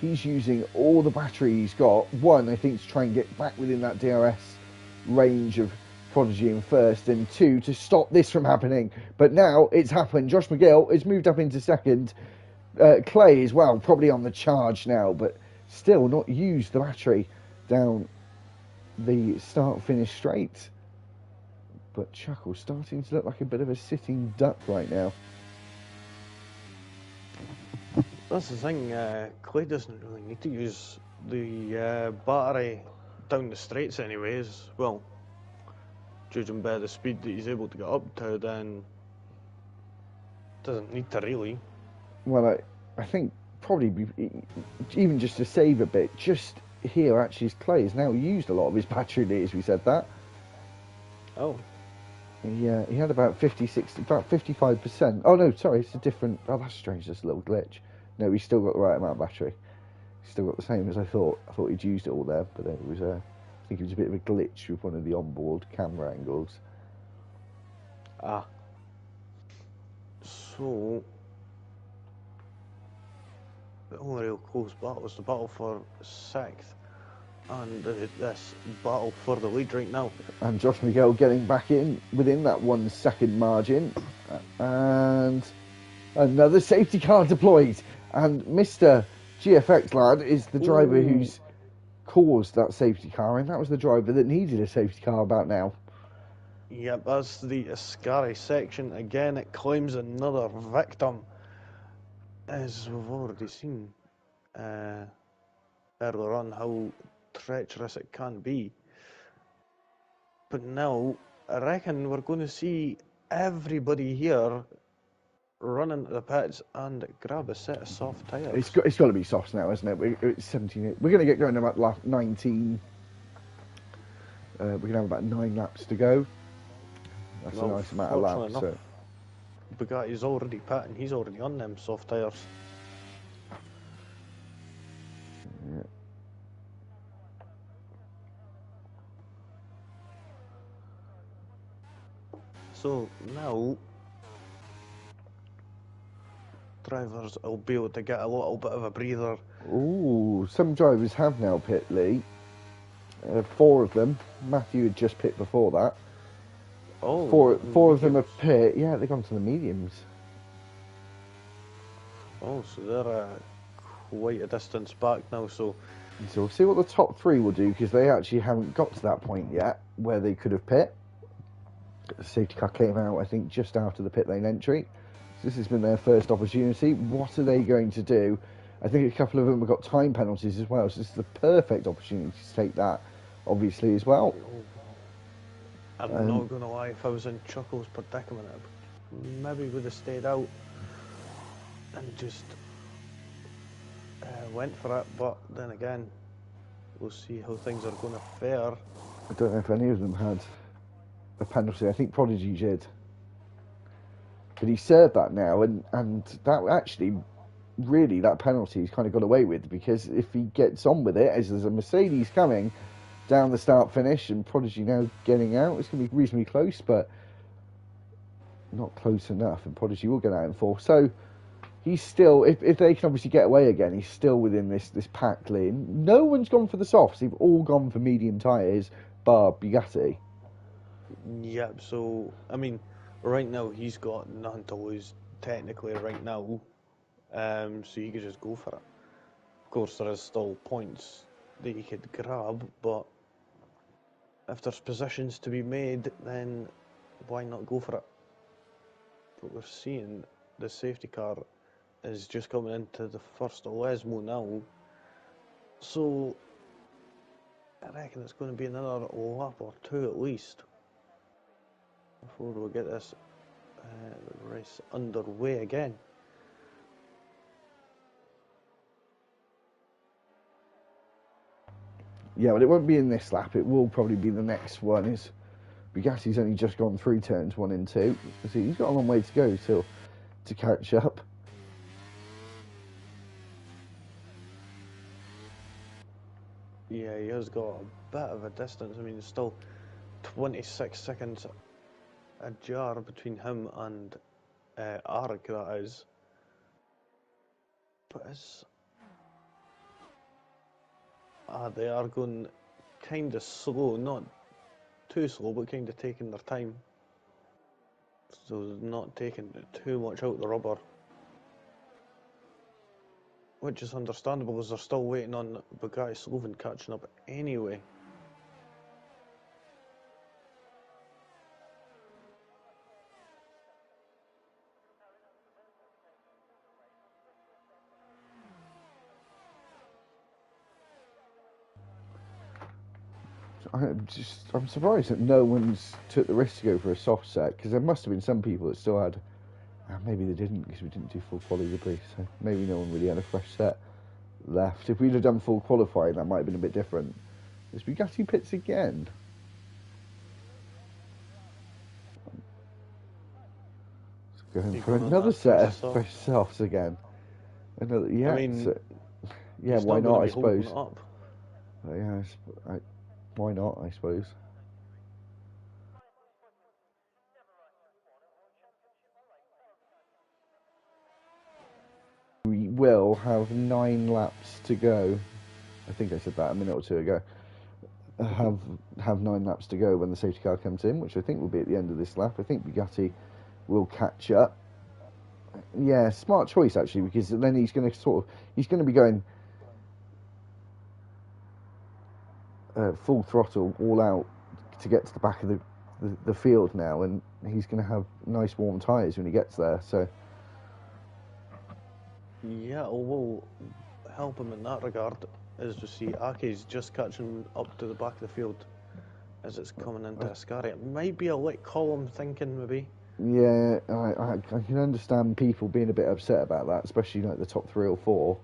he's using all the battery he's got. 1, I think, to try and get back within that DRS range of Prodigy in first, and 2, to stop this from happening. But now it's happened. Josh McGill has moved up into second. Clay as well, probably on the charge now, but still not used the battery down the start-finish straight. But Chuckle starting to look like a bit of a sitting duck right now. That's the thing, Clay doesn't really need to use the battery down the straights anyways. Well, judging by the speed that he's able to get up to, then doesn't need to really. Well, I think probably even just to save a bit, just here actually Clay has now used a lot of his battery, as we said that. Oh. He had about 55%. Oh no, sorry, it's a different, oh that's strange, that's a little glitch. No, he's still got the right amount of battery. He's still got the same as I thought. I thought he'd used it all there, but it was I think it was a bit of a glitch with one of the onboard camera angles. Ah. So, the only real close battle was the battle for 6th, and this battle for the lead right now. And Josh Miguel getting back in within that 1 second margin, and another safety car deployed. And Mr. GFX lad is the driver who's caused that safety car, and that was the driver that needed a safety car about now. Yep, that's the Ascari section. Again, it claims another victim, as we've already seen earlier on how treacherous it can be. But now, I reckon we're going to see everybody here run into the pits and grab a set of soft It's tyres. got to be softs now, isn't it? It's 17. We're going to get going about 19. We're going to have about 9 laps to go. That's a Well, nice amount of fortunately laps. enough, So. Bugatti's already pitting. He's already on them soft tyres. Yeah. So now drivers will be able to get a little bit of a breather. Ooh, some drivers have now pit, Lee. 4 of them. Matthew had just pit before that. Oh, Four of them have pit. Yeah, they've gone to the mediums. Oh, so they're quite a distance back now. So we'll see what the top 3 will do, because they actually haven't got to that point yet where they could have pit. The safety car came out, I think, just after the pit lane entry. So this has been their first opportunity. What are they going to do? I think a couple of them have got time penalties as well, so this is the perfect opportunity to take that, obviously, as well. I'm not going to lie, if I was in Chuckle's predicament, I maybe would have stayed out and just went for it. But then again, we'll see how things are going to fare. I don't know if any of them had a penalty. I think Prodigy did. But he served that now, and that actually, really, that penalty he's kind of got away with, because if he gets on with it, as there's a Mercedes coming down the start finish, and Prodigy now getting out, it's going to be reasonably close, but not close enough, and Prodigy will get out in 4th. So he's still, if they can obviously get away again, he's still within this pack lane. No one's gone for the softs, they've all gone for medium tyres, bar Bugatti. Yep, so, I mean, right now he's got nothing to lose, technically, right now. So you could just go for it. Of course, there is still points that you could grab, but if there's positions to be made, then why not go for it? But we're seeing the safety car is just coming into the first Lesmo now, so I reckon it's going to be another lap or 2 at least before we get this race underway again. Yeah, well, it won't be in this lap. It will probably be the next one. Is Bugatti's only just gone through turns 1 and 2. So he's got a long way to go still to catch up. Yeah, he has got a bit of a distance. I mean, it's still 26 seconds ajar between him and Arik, that is. But it's... they are going kind of slow, not too slow, but kind of taking their time. So not taking too much out the rubber. Which is understandable, because they're still waiting on Bugatti Sloven catching up anyway. I'm surprised that no one's took the risk to go for a soft set, because there must have been some people that still had. Maybe they didn't, because we didn't do full quality debris, so maybe no one really had a fresh set left. If we'd have done full qualifying, that might have been a bit different. Is Bugatti pits again? Going for another set of fresh softs again. Another, yeah. I mean, so, yeah, why not? I suppose. Yeah, why not? I suppose. We will have 9 laps to go. I think I said that a minute or 2 ago. Have 9 laps to go when the safety car comes in, which I think will be at the end of this lap. I think Bugatti will catch up. Yeah, smart choice actually, because then he's going to be going full throttle, all out, to get to the back of the field now, and he's going to have nice warm tyres when he gets there. So yeah, it will help him in that regard. As we see, Aki's just catching up to the back of the field as it's coming into Ascari. It might be a late column thinking, maybe. Yeah, I can understand people being a bit upset about that, especially like the top 3 or 4.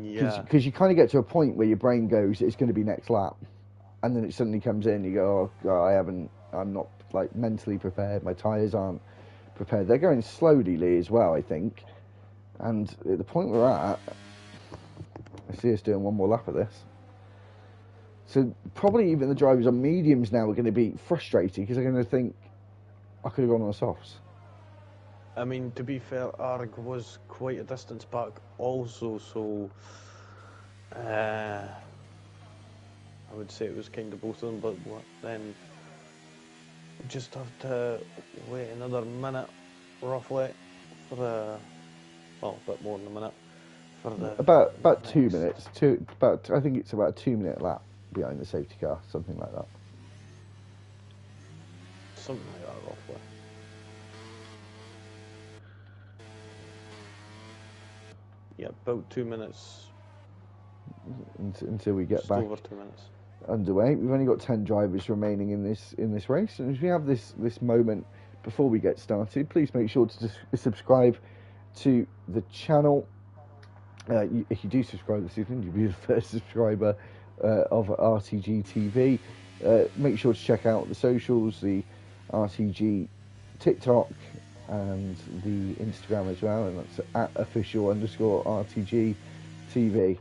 Yeah. Because you kind of get to a point where your brain goes, it's going to be next lap, and then it suddenly comes in. You go, oh, I'm not like mentally prepared. My tyres aren't prepared. They're going slowly, Lee, as well, I think. And at the point we're at, I see us doing one more lap of this. So probably even the drivers on mediums now are going to be frustrated because they're going to think, I could have gone on softs. I mean, to be fair, Arg was quite a distance back also, so I would say it was kind of both of them, but then just have to wait another minute, roughly, for the, well, a bit more than a minute, for the About next. 2 minutes. I think it's about a 2 minute lap behind the safety car, something like that. Something like that, roughly. Yeah, about 2 minutes. Until we get Just back over 2 minutes. underway. We've only got 10 drivers remaining in this race, and as we have this moment before we get started, please make sure to subscribe to the channel. If you do subscribe this evening, you'll be the first subscriber of RTG TV. Make sure to check out the socials, the RTG TikTok and the Instagram as well, and that's at official_RTG TV.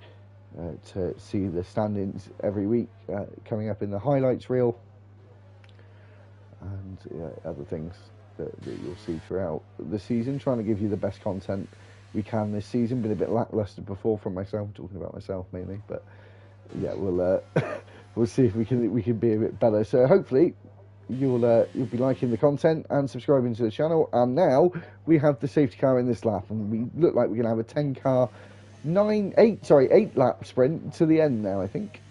To see the stand-ins every week coming up in the highlights reel and other things that you'll see throughout the season, trying to give you the best content we can this season. Been a bit lackluster before from myself, talking about myself mainly, but yeah, we'll we'll see if we can be a bit better. So hopefully you'll be liking the content and subscribing to the channel. And now we have the safety car in this lap, and we look like we're going to have a 10 car 8 lap sprint to the end now, I think.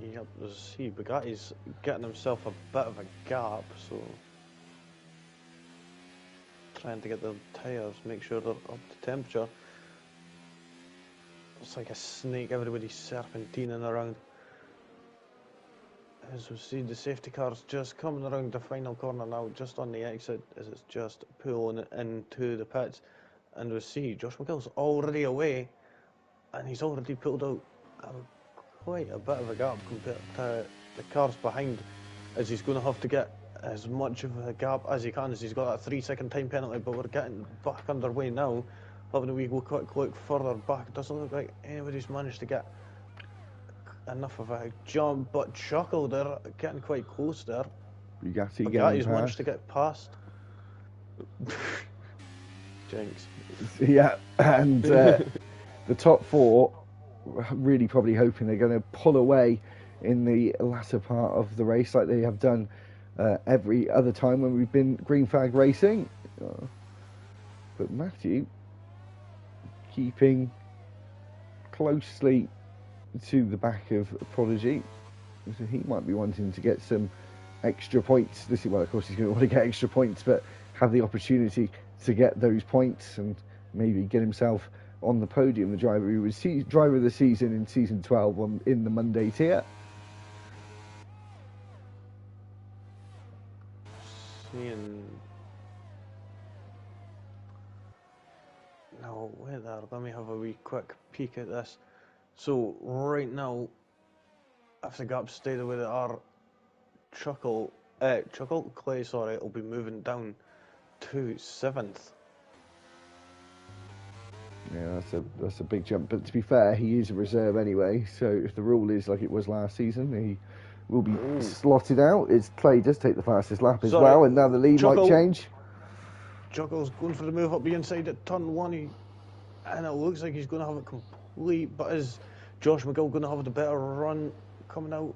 Yep, see, Bugatti's getting himself a bit of a gap, so trying to get the tyres, make sure they're up to temperature. It's like a snake, everybody's serpentining around. As we see, the safety car's just coming around the final corner now, just on the exit, as it's just pulling into the pits. And we see Josh McGill's already away, and he's already pulled out quite a bit of a gap compared to the cars behind, as he's going to have to get as much of a gap as he can, as he's got that 3-second time penalty. But we're getting back underway now, having a wee quick look further back. It doesn't look like anybody's managed to get enough of a jump, but Chuckle there getting quite close there. Bugatti's managed to get past. Jinx. Yeah, and the top 4 really probably hoping they're going to pull away in the latter part of the race like they have done every other time when we've been green flag racing. But Matthew keeping closely to the back of Prodigy, so he might be wanting to get some extra points. Well, of course he's going to want to get extra points, but have the opportunity to get those points and maybe get himself on the podium. The driver who was driver of the season in season 12 in the Monday tier. Seeing now, wait there, let me have a wee quick peek at this. So right now, if the gap stay the way they are, Clay, sorry, will be moving down to 7th. Yeah, that's a big jump. But to be fair, he is a reserve anyway. So if the rule is like it was last season, he will be slotted out. Clay does take the fastest lap as well, and now the lead might change. Juggle's going for the move up the inside at turn 1, and it looks like he's going to have it complete. But is Josh McGill going to have the better run coming out?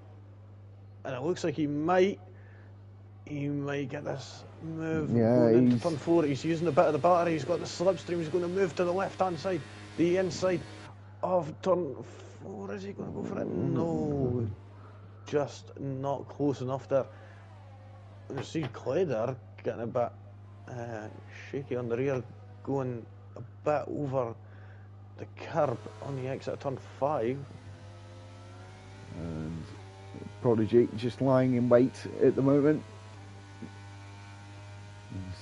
And it looks like he might get this move going into turn 4. He's using a bit of the battery. He's got the slipstream. He's going to move to the left-hand side, the inside of turn 4. Is he going to go for it? No, just not close enough there. You see Clay there getting a bit shaky on the rear, going a bit over the curb on the exit of turn 5. And Prodigy just lying in wait at the moment.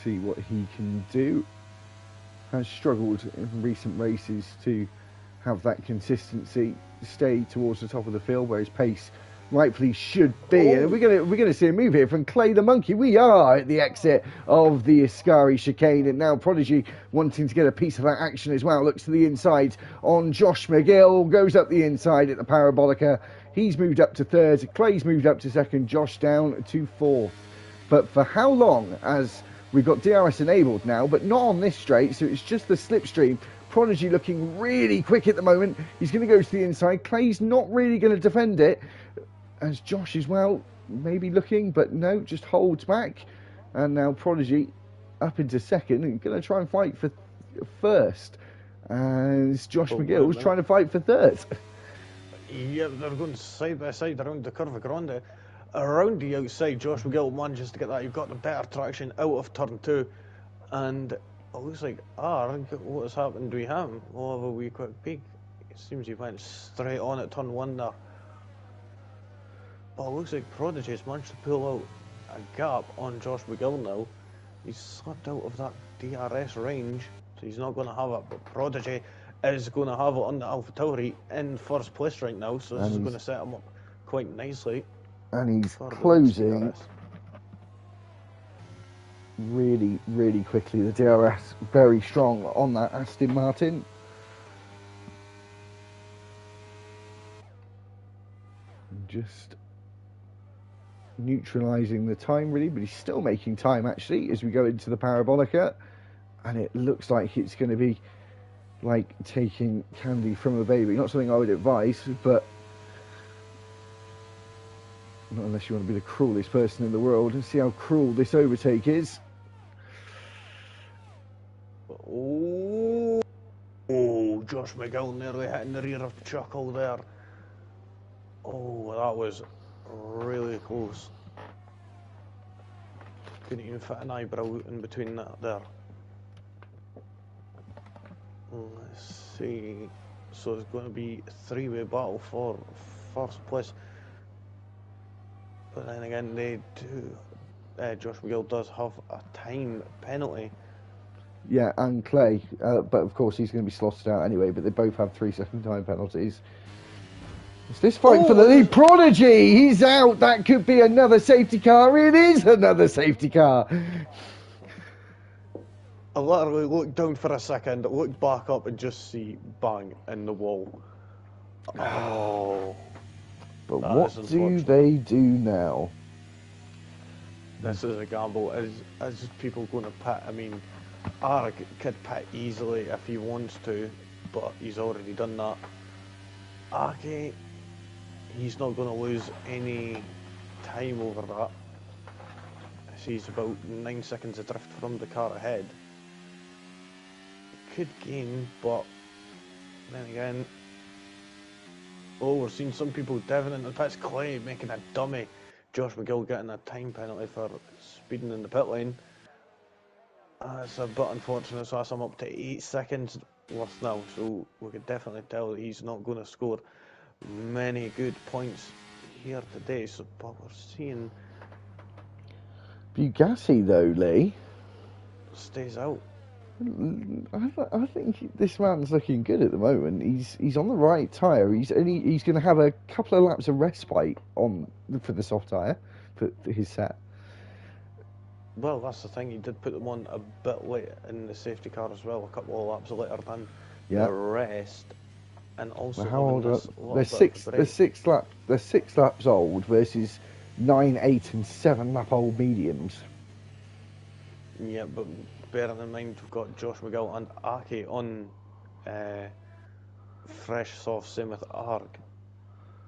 See what he can do. Has struggled in recent races to have that consistency, stay towards the top of the field where his pace rightfully should be. And we're gonna see a move here from Clay the Monkey. We are at the exit of the Ascari chicane, and now Prodigy wanting to get a piece of that action as well. Looks to the inside on Josh McGill, goes up the inside at the Parabolica. He's moved up to third, Clay's moved up to second, Josh down to fourth. But for how long? As we've got DRS enabled now, but not on this straight, so it's just the slipstream. Prodigy looking really quick at the moment. He's going to go to the inside. Clay's not really going to defend it, as Josh as well, maybe looking, but no, just holds back. And now Prodigy up into second and going to try and fight for first. As Josh McGill's trying to fight for third. Yeah, they're going side by side around the Curva Grande. Around the outside, Josh McGill manages to get that. You've got the better traction out of turn 2. And it looks like, what has happened to him? We'll have a wee quick peek. It seems he went straight on at turn 1 there. But it looks like Prodigy has managed to pull out a gap on Josh McGill now. He's slipped out of that DRS range, so he's not going to have it. But Prodigy is going to have it on the AlphaTauri in first place right now, so this is going to set him up quite nicely. And he's closing really, really quickly. The DRS very strong on that Aston Martin. Just neutralising the time really, but he's still making time actually as we go into the Parabolica, and it looks like it's going to be like taking candy from a baby. Not something I would advise, but not unless you want to be the cruelest person in the world. And see how cruel this overtake is. Oh, Josh McGill nearly hitting the rear of Chuckle there. Oh, that was really close. Couldn't even fit an eyebrow in between that there. Let's see. So it's going to be a three-way battle for first place. But then again, they do. Josh McGill does have a time penalty. Yeah, and Clay, but of course he's going to be slotted out anyway. But they both have 3-second time penalties. It's this fight for the lead. Prodigy, he's out. That could be another safety car. It is another safety car. I literally looked down for a second, looked back up, and just see bang in the wall. Oh. But what do they do now? This is a gamble. Is people going to pit? I mean, Arg could pit easily if he wants to, but he's already done that. Aki, he's not going to lose any time over that. He's about 9 seconds adrift from the car ahead. Could gain, but then again, we're seeing some people diving into the pits. Clay making a dummy. Josh McGill getting a time penalty for speeding in the pit lane. It's a bit unfortunate, so I'm up to 8 seconds worth now, so we could definitely tell that he's not going to score many good points here today. So, but we're seeing Bugatti though, Lee, stays out. I think this man's looking good at the moment. He's on the right tyre. He's going to have a couple of laps of respite for the soft tyre for his set. Well, that's the thing. He did put them on a bit late in the safety car as well. A couple of laps later than the rest. And also, well, how old are they're 6 laps old versus 9, 8, and 7 lap old mediums. Yeah, but bearing in mind we've got Josh McGill and Aki on fresh soft, same with Arg.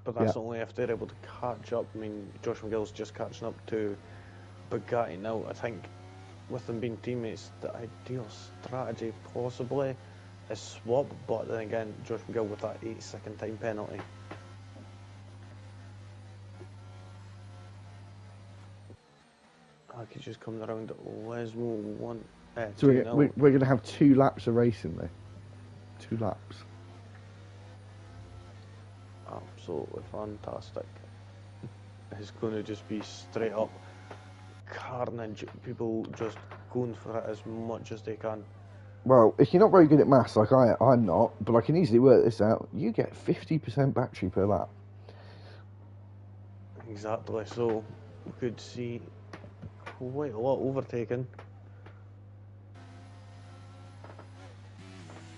But that's only if they're able to catch up. I mean, Josh McGill's just catching up to Bugatti now. I think with them being teammates, the ideal strategy possibly is swap, but then again, Josh McGill with that 8-second time penalty. Aki's just coming around Lesmo 1. So we're going to have 2 laps of racing there. 2 laps. Absolutely fantastic. is going to just be straight up carnage. People just going for it as much as they can. Well, if you're not very good at maths like I'm not, but I can easily work this out, you get 50% battery per lap. Exactly, so we could see quite a lot overtaken.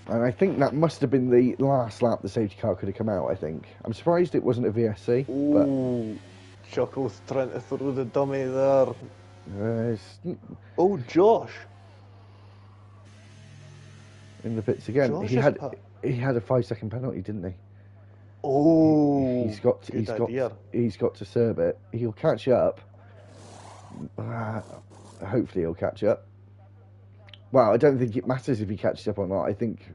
And I think that must have been the last lap the safety car could have come out, I think. I'm surprised it wasn't a VSC. Oh, Chuckle's trying to throw the dummy there. Oh, Josh. In the pits again. Josh He had a 5-second penalty, didn't he? Oh, he's got to serve it. He'll catch up. Hopefully he'll catch up. Well, I don't think it matters if he catches up or not. I think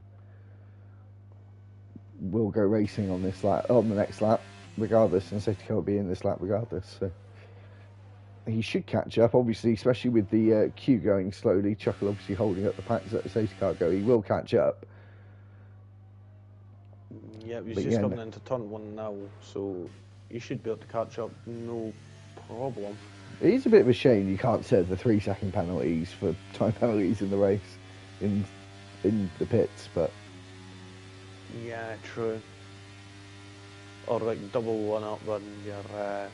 we'll go racing on this lap, on the next lap, regardless, and safety car will be in this lap regardless. So he should catch up, obviously, especially with the queue going slowly. Chuckle obviously holding up the packs at the safety car go. He will catch up. Yeah, he's just coming into turn 1 now, so he should be able to catch up, no problem. It is a bit of a shame you can't serve the 3-second penalties for time penalties in the race, in the pits, but... Yeah, true. Or like double one up when you're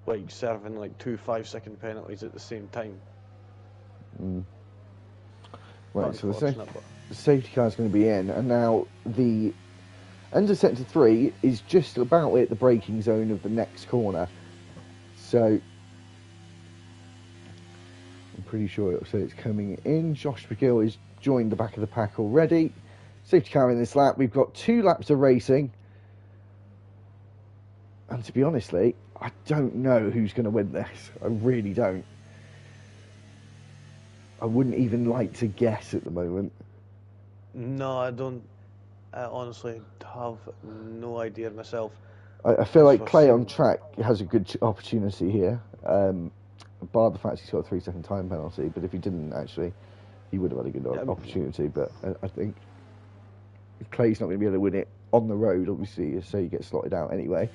like serving like 2 5-second penalties at the same time. Right, so the safety car is going to be in, and now the end of sector 3 is just about at the braking zone of the next corner. So I'm pretty sure it'll say it's coming in. Josh McGill has joined the back of the pack already. Safety car in this lap. We've got 2 laps of racing. And to be honestly, I don't know who's going to win this. I really don't. I wouldn't even like to guess at the moment. No, I don't. I honestly have no idea myself. I feel like Clay on track has a good opportunity here. Bar the fact he's got a 3-second time penalty, but if he didn't actually, he would have had a good opportunity. But I think Clay's not going to be able to win it on the road, obviously, so he gets slotted out anyway.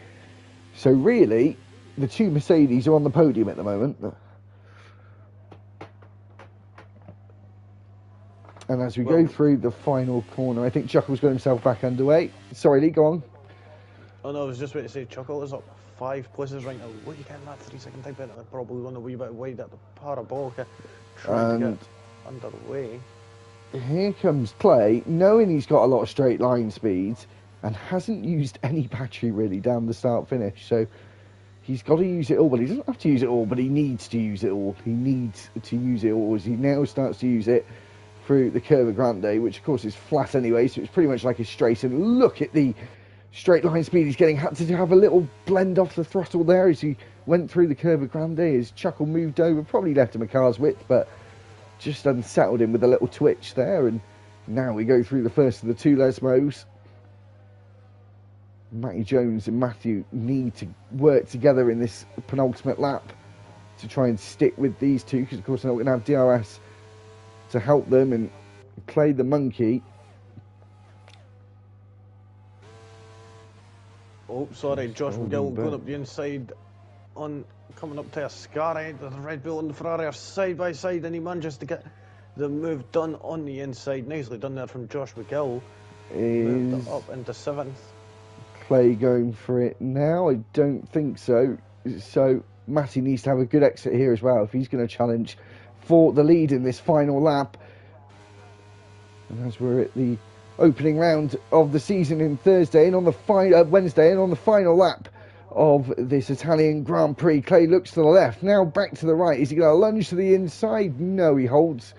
So really, the 2 Mercedes are on the podium at the moment. And as we go through the final corner, I think Chuckle's got himself back underway. Sorry, Lee, go on. Oh no, I was just about to say, Chuckle is up 5 places right now. What are you getting that 3-second time penalty? Probably on a wee bit wide at the parabolica, trying to get underway. Here comes Clay, knowing he's got a lot of straight line speeds, and hasn't used any battery really down the start finish. So he's got to use it all, but he doesn't have to use it all, but he needs to use it all. He needs to use it all as he now starts to use it through the Curva Grande, which of course is flat anyway, so it's pretty much like a straight. And look at the straight line speed he's getting. Had to have a little blend off the throttle there as he went through the Curva Grande. As Chuckle moved over, probably left him a car's width, but just unsettled him with a little twitch there. And now we go through the first of the 2 Lesmos. Matty Jones and Matthew need to work together in this penultimate lap to try and stick with these 2, because of course they're not going to have DRS to help them, and Clay the monkey. Oh, sorry, Josh McGill going up the inside, coming up to Ascari. The Red Bull and the Ferrari are side by side, and he manages to get the move done on the inside. Nicely done there from Josh McGill. Moved up into 7th. Clay going for it now? I don't think so. So Matty needs to have a good exit here as well if he's going to challenge for the lead in this final lap. And as we're at the opening round of the season in Thursday and on the Wednesday, and on the final lap of this Italian Grand Prix, Clay looks to the left, now back to the right. Is he going to lunge to the inside? No, he holds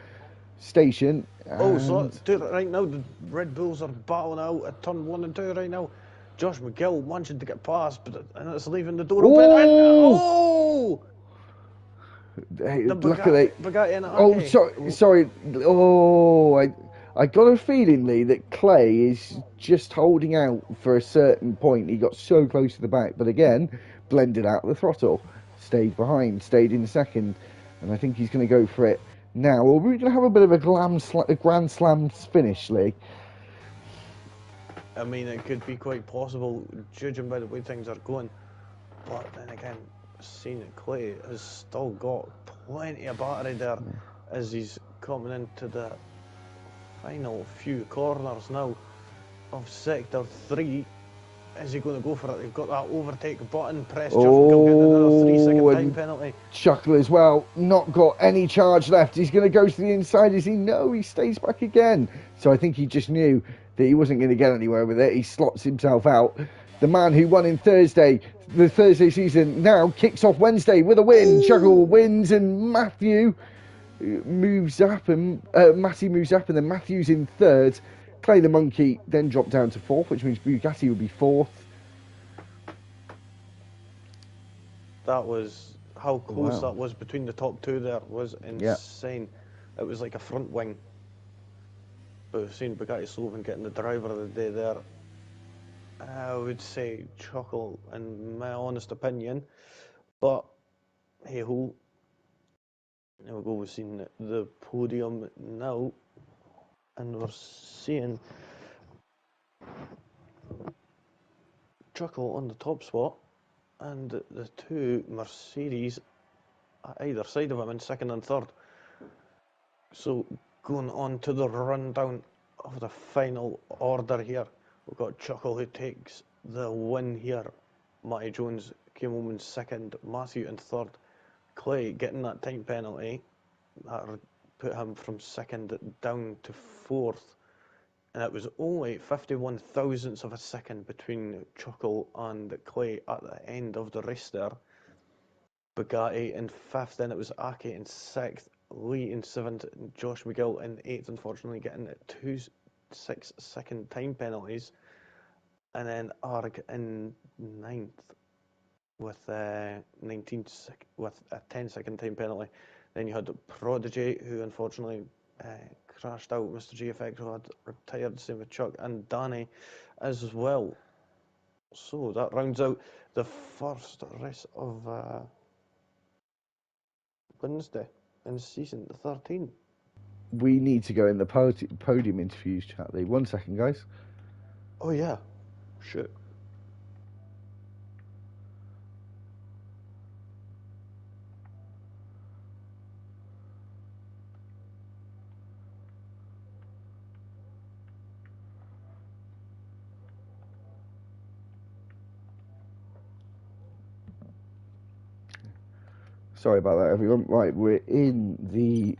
station. Oh, so right now the Red Bulls are battling out at turn 1 and 2 right now. Josh McGill managing to get past, and it's leaving the door open. Oh! Hey, luckily, sorry. Oh, I got a feeling, Lee, that Clay is just holding out for a certain point. He got so close to the back, but again, blended out the throttle, stayed behind, stayed in 2nd, and I think he's going to go for it now. Or we're going to have a bit of a Grand Slam finish, Lee. I mean, it could be quite possible, judging by the way things are going. But then again, seeing that Clay has still got plenty of battery there as he's coming into the final few corners now of Sector 3. Is he going to go for it? They've got that overtake button pressed. Chuckle getting another 3-second time penalty. Chuckle as well, not got any charge left. He's going to go to the inside. Is he? No, he stays back again. So I think he just knew that he wasn't going to get anywhere with it. He slots himself out. The man who won in the Thursday season, now kicks off Wednesday with a win. Chuckle wins, and Matthew moves up, and Matty moves up, and then Matthew's in third. Clay the Monkey then dropped down to fourth, which means Bugatti would be fourth. That was how close that was between the top two there was insane. It was like a front wing. But we've seen Bugatti Slovan getting the driver of the day there. I would say Chuckle, in my honest opinion. But hey ho. There we go, we've seen the podium now. And we're seeing Chuckle on the top spot, and the two Mercedes at either side of him in second and third. So going on to the rundown of the final order here, we've got Chuckle who takes the win here. Matty Jones came home in second, Matthew in third. Clay getting that time penalty, that put him from second down to fourth, and it was only 51 thousandths of a second between Chuckle and Clay at the end of the race there. Bugatti in fifth, then it was Aki in sixth, Lee in seventh, and Josh McGill in eighth, unfortunately getting 2 6-second time penalties, and then Arg in ninth with a 10-second time penalty. Then you had Prodigy, who unfortunately crashed out. Mr. G Effect, who had retired, same with Chuck, and Danny as well. So that rounds out the first race of Wednesday in season 13. We need to go in the podium interviews chat. Lee. 1 second, guys. Oh yeah, shit. Sorry about that, everyone. Right, we're in the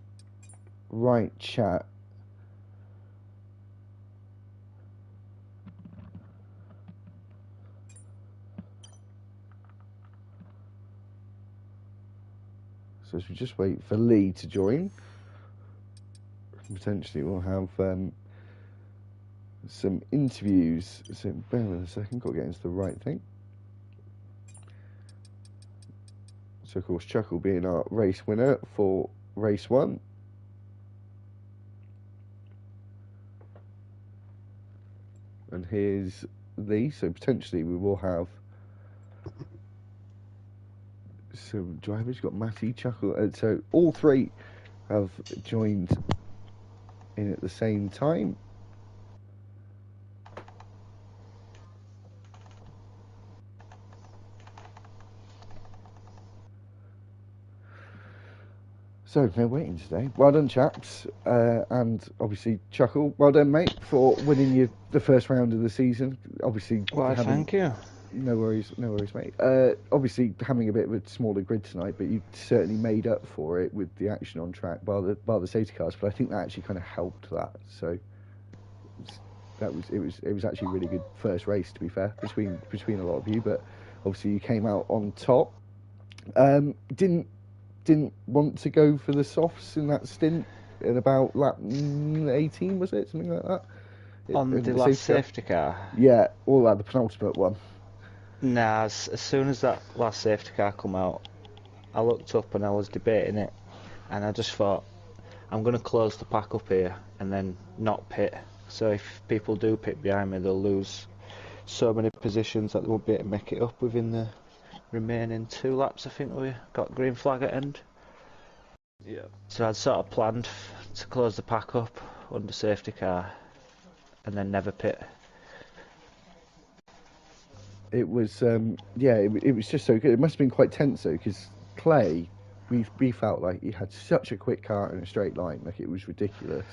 right chat. So as we just wait for Lee to join, potentially we'll have some interviews. So bear with a second, got to get into the right thing. So of course Chuck will be in our race winner for race 1. And here's Lee, so potentially we will have some drivers. You've got Matty, Chuckle, so all three have joined in at the same time. So no waiting today. Well done, chaps, and obviously Chuckle. Well done, mate, for winning the first round of the season. Obviously, well, thank you. No worries, mate. Obviously, having a bit of a smaller grid tonight, but you certainly made up for it with the action on track by the safety cars. But I think that actually kind of helped that. So it was actually a really good first race, to be fair, between a lot of you. But obviously, you came out on top. Didn't want to go for the softs in that stint at about lap 18, was it? Something like that? On the last safety car? Yeah, all that, the penultimate one. Nah, as soon as that last safety car come out, I looked up and I was debating it, and I just thought, I'm going to close the pack up here and then not pit. So if people do pit behind me, they'll lose so many positions that they won't be able to make it up within the remaining 2 laps. I think we got green flag at end. Yeah. So I'd sort of planned to close the pack up under safety car and then never pit. It was, it was just so good. It must have been quite tense though, because Clay, we felt like he had such a quick car in a straight line, like it was ridiculous,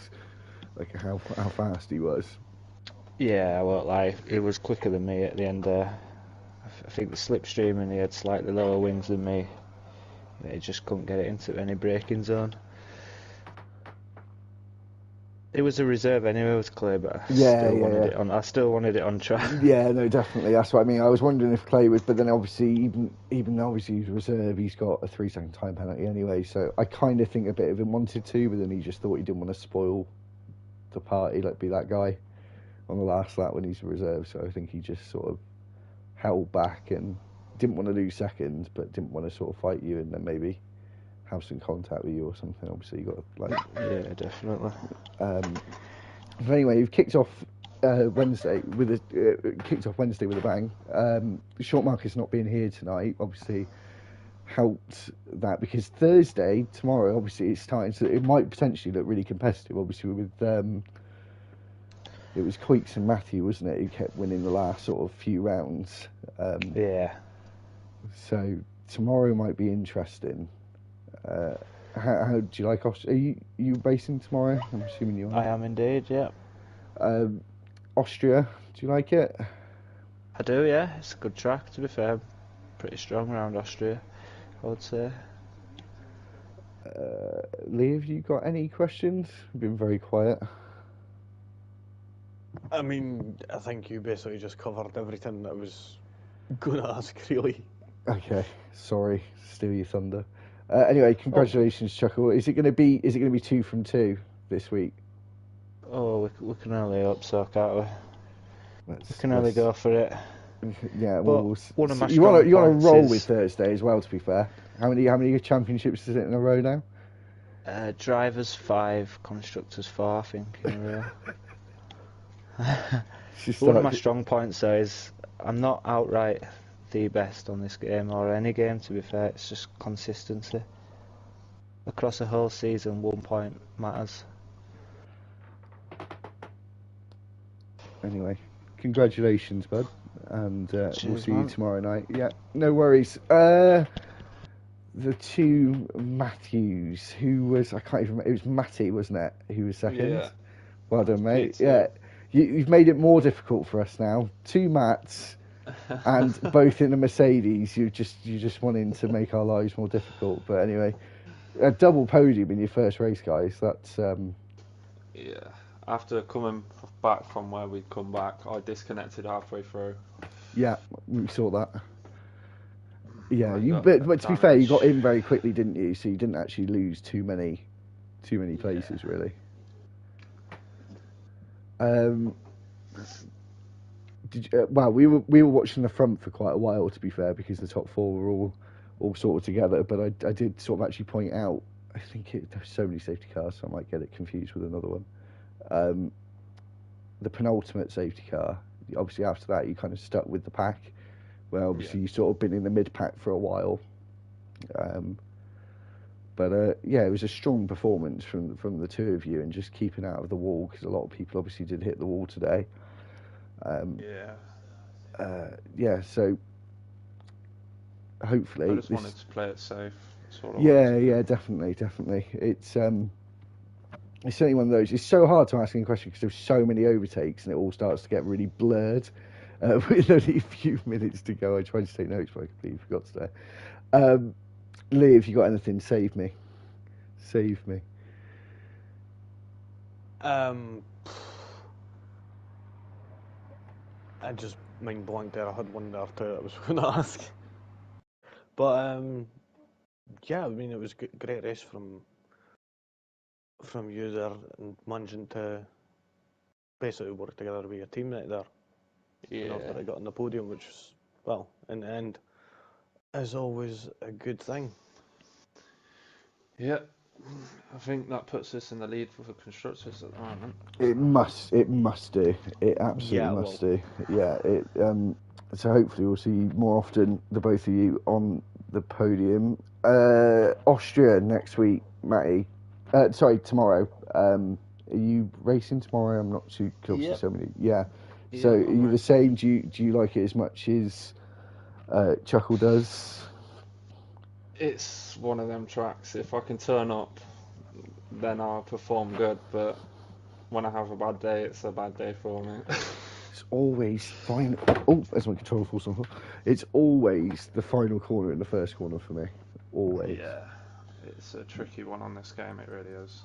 like how fast he was. Yeah, I won't lie. He was quicker than me at the end there. I think the slipstream and he had slightly lower wings than me. He just couldn't get it into any braking zone. It was a reserve anyway with Clay, but I still wanted it on track. Yeah, no, definitely. That's what I mean. I was wondering if Clay would, but then obviously, even obviously he's reserve, he's got a 3-second time penalty anyway. So I kind of think a bit of him wanted to, but then he just thought he didn't want to spoil the party, like be that guy on the last lap when he's a reserve. So I think he just sort of held back and didn't want to lose seconds, but didn't want to sort of fight you and then maybe have some contact with you or something. Obviously, you got to like. Yeah, definitely. But anyway, you've kicked off Wednesday with a bang. Short Marcus not being here tonight obviously helped that, because Thursday tomorrow obviously it's starting to, it might potentially look really competitive. Obviously with it was Queeks and Matthew, wasn't it, who kept winning the last sort of few rounds. Yeah. So tomorrow might be interesting. How do you like Austria? Are you racing tomorrow? I'm assuming you are. I am indeed, yeah. Austria, do you like it? I do, yeah. It's a good track, to be fair. Pretty strong around Austria, I would say. Lee, have you got any questions? You've been very quiet. I mean, I think you basically just covered everything that I was going to ask, really. Okay, sorry, steal your thunder. Anyway, congratulations, Chuckle. Is it going to be 2 from 2 this week? Oh, we can only hope so, can't we? We can only go for it. Yeah, but well, one of my you want to roll is, with Thursday as well. To be fair, how many championships is it in a row now? Drivers 5, constructors 4, I think, in a row. One of my strong points though is I'm not outright the best on this game or any game, to be fair. It's just consistency. Across a whole season, 1 point matters. Anyway, congratulations, bud, and Cheers, we'll see man. you tomorrow night. Yeah, no worries. The two Matthews, who was, I can't even remember, it was Matty, wasn't it, who was second? Yeah. Well done, mate. Good, yeah. You've made it more difficult for us now. 2 Matts, and both in a Mercedes. You're just wanting to make our lives more difficult. But anyway, a double podium in your first race, guys. That's Yeah. After coming back from where we'd come back, I disconnected halfway through. Yeah, we saw that. Yeah, but to be damage. fair, you got in very quickly, didn't you? So you didn't actually lose too many places, really. We were watching the front for quite a while, to be fair, because the top 4 were all sort of together. But I did sort of actually point out, I think there's so many safety cars, so I might get it confused with another one. The penultimate safety car, obviously after that you kind of stuck with the pack. Well, obviously you've sort of been in the mid pack for a while. It was a strong performance from the two of you, and just keeping out of the wall, because a lot of people obviously did hit the wall today. So hopefully I just wanted to play it safe. Definitely. It's certainly one of those. It's so hard to ask any question because there's so many overtakes, and it all starts to get really blurred. With only a few minutes to go, I tried to take notes, but I completely forgot today. Lee, if you got anything, save me. I just mind blanked there. I had one there too I was going to ask. But I mean, it was a great race from you there, and managing to basically work together with your teammate there. Yeah. After I got on the podium, which was, well, in the end, is always a good thing. Yeah. I think that puts us in the lead for the constructors at the moment. It must do. It absolutely must do. Yeah. So hopefully we'll see more often, the both of you, on the podium. Austria next week, Matty. Tomorrow. Are you racing tomorrow? I'm not too close to so many. Yeah. So Yeah, are you the same? Do you like it as much as Chuckle does? it's one of them tracks. If I can turn up, then I'll perform good. But when I have a bad day, it's a bad day for me. It's always final. Oh, there's my control falls on. It's always the final corner and the first corner for me. Always. Yeah, it's a tricky one on this game. It really is.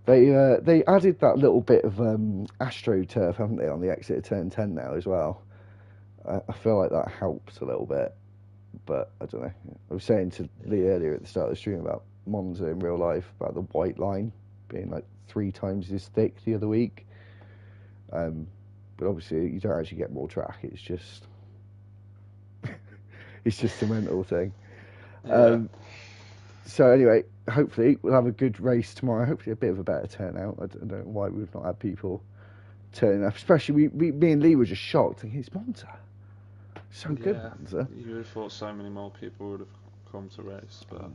They added that little bit of AstroTurf, haven't they, on the exit of turn 10 now as well. I feel like that helps a little bit, but I don't know. I was saying to Lee earlier at the start of the stream about Monza in real life, about the white line being like 3 times as thick the other week. But obviously you don't actually get more track. It's just it's just a mental thing. Yeah. So anyway, hopefully we'll have a good race tomorrow. Hopefully a bit of a better turnout. I don't know why we've not had people turning up. Especially me and Lee were just shocked, thinking it's Monza. So good, Monza. You would have thought so many more people would have come to race, but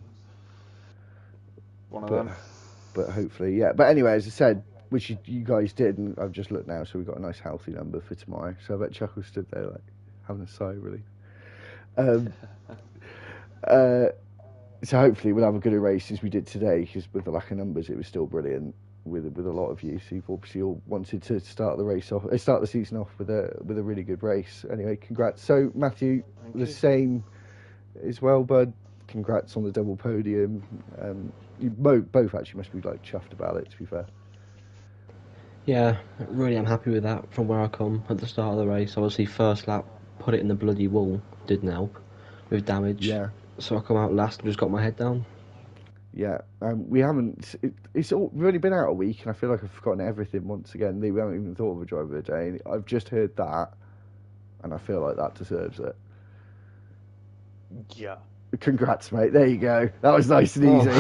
one of them. But hopefully, yeah. But anyway, as I said, which you guys did, and I've just looked now, so we've got a nice healthy number for tomorrow. So I bet Chuckle stood there like having a sigh of relief. So hopefully we'll have a good race as we did today, because with the lack of numbers, it was still brilliant with a lot of you. So you've obviously all wanted to start the season off with a really good race. Anyway, congrats. So Matthew, the same as well, bud. Congrats on the double podium. You both actually must be like chuffed about it, to be fair. Yeah, really I'm happy with that from where I come at the start of the race. Obviously first lap, put it in the bloody wall, didn't help with damage. Yeah. So I come out last and just got my head down. Yeah, we haven't. We've only been out a week, and I feel like I've forgotten everything once again. We haven't even thought of a driver of the day. I've just heard that, and I feel like that deserves it. Yeah. Congrats, mate. There you go. That was nice and easy.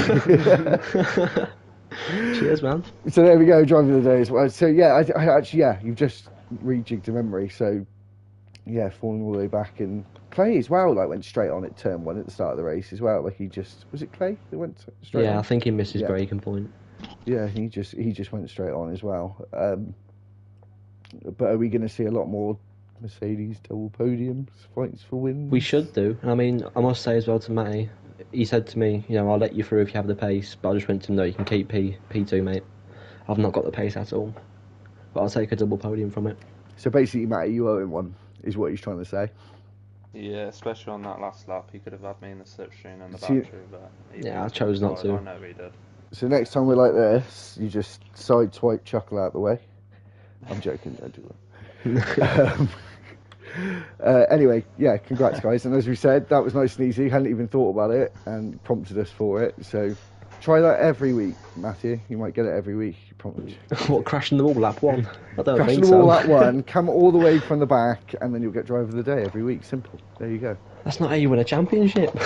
Cheers, man. So there we go, driver of the day as well. So yeah, I actually, you've just rejigged a memory. So yeah, falling all the way back, and Clay as well, like went straight on at turn 1 at the start of the race as well. Like was it Clay that went straight on? Yeah, I think he missed his braking point. Yeah, he just went straight on as well. But are we going to see a lot more Mercedes double podiums, fights for wins? We should do. I mean, I must say as well to Matty, he said to me, I'll let you through if you have the pace, but I just went to him, no, you can keep P2, mate. I've not got the pace at all, but I'll take a double podium from it. So basically, Matty, you owe him one, is what he's trying to say. Yeah, especially on that last lap, he could have had me in the slipstream and the battery, but yeah, I chose not to. I know he did. So next time we're like this, you just sideswipe Chuckle out the way. I'm joking, don't do that. Anyway, yeah, congrats guys, and as we said, that was nice and easy. Hadn't even thought about it and prompted us for it, so try that every week, Matthew. You might get it every week, you promise. What, crashing the wall lap 1? I don't crashing think the so. wall lap 1, come all the way from the back, and then you'll get driver of the day every week. Simple. There you go. That's not how you win a championship.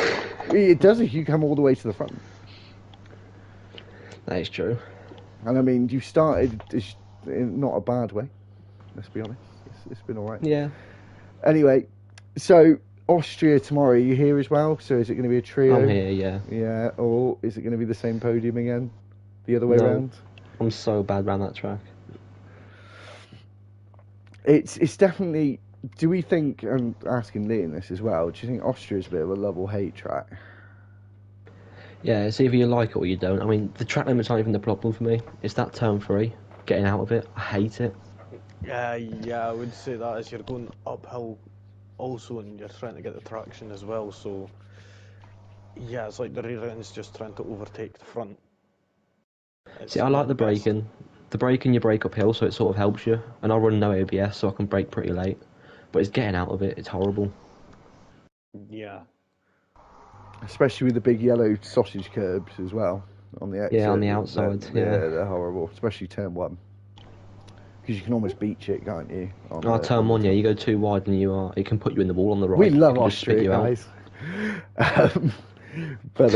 It does if you come all the way to the front. That is true. And I mean, you started in not a bad way, let's be honest. It's been alright. Yeah. Anyway, so Austria tomorrow, are you here as well? So is it going to be a trio? I'm here, yeah. Yeah, or is it going to be the same podium again? The other way around? I'm so bad around that track. It's definitely... Do we think, and asking Lee in this as well, do you think Austria is a bit of a love-or-hate track? Yeah, it's either you like it or you don't. I mean, the track limit's not even the problem for me. It's that turn 3, getting out of it. I hate it. Yeah, I would say that as you're going uphill also, and you're trying to get the traction as well, so yeah, it's like the rear end's just trying to overtake the front. See, I like the braking. The braking, you brake uphill, so it sort of helps you, and I run no ABS, so I can brake pretty late. But it's getting out of it, it's horrible. Yeah. Especially with the big yellow sausage curbs as well on the exit. Yeah, on the outside. They're horrible, especially turn 1. Because you can almost beach it, can't you? Turn 1, yeah, you go too wide and it can put you in the wall on the right. We love Austria, guys. But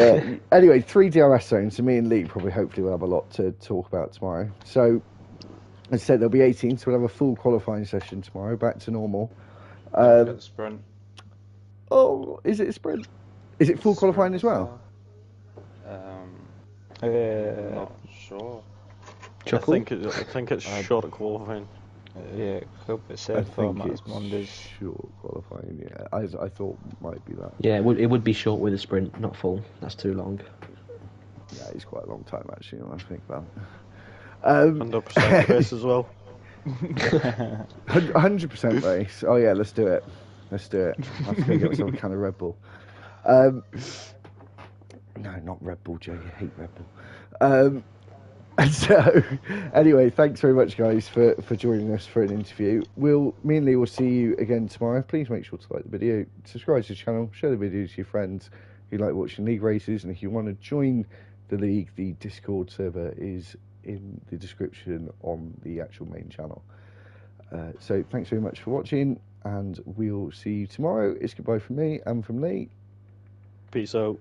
anyway, 3 DRS zones, so me and Lee probably hopefully will have a lot to talk about tomorrow. So, as I said, there'll be 18, so we'll have a full qualifying session tomorrow, back to normal. The sprint. Oh, is it a sprint? Is it full qualifying as well? Not sure. Chuckle? I think it's short qualifying. Yeah, it could be I same think format it's as Mondays. short qualifying. Yeah, I thought might be that. Yeah, it would be short with a sprint, not full. That's too long. Yeah, it's quite a long time actually. When I think about it. 100% race as well. 100% race. Oh yeah, let's do it. Let's do it. I have to go get myself a can of Red Bull. No, not Red Bull, Joe. You hate Red Bull. And so, anyway, thanks very much, guys, for joining us for an interview. Me and Lee will see you again tomorrow. Please make sure to like the video, subscribe to the channel, share the video to your friends who like watching league races, and if you want to join the league, the Discord server is in the description on the actual main channel. So thanks very much for watching, and we'll see you tomorrow. It's goodbye from me and from Lee. Peace out.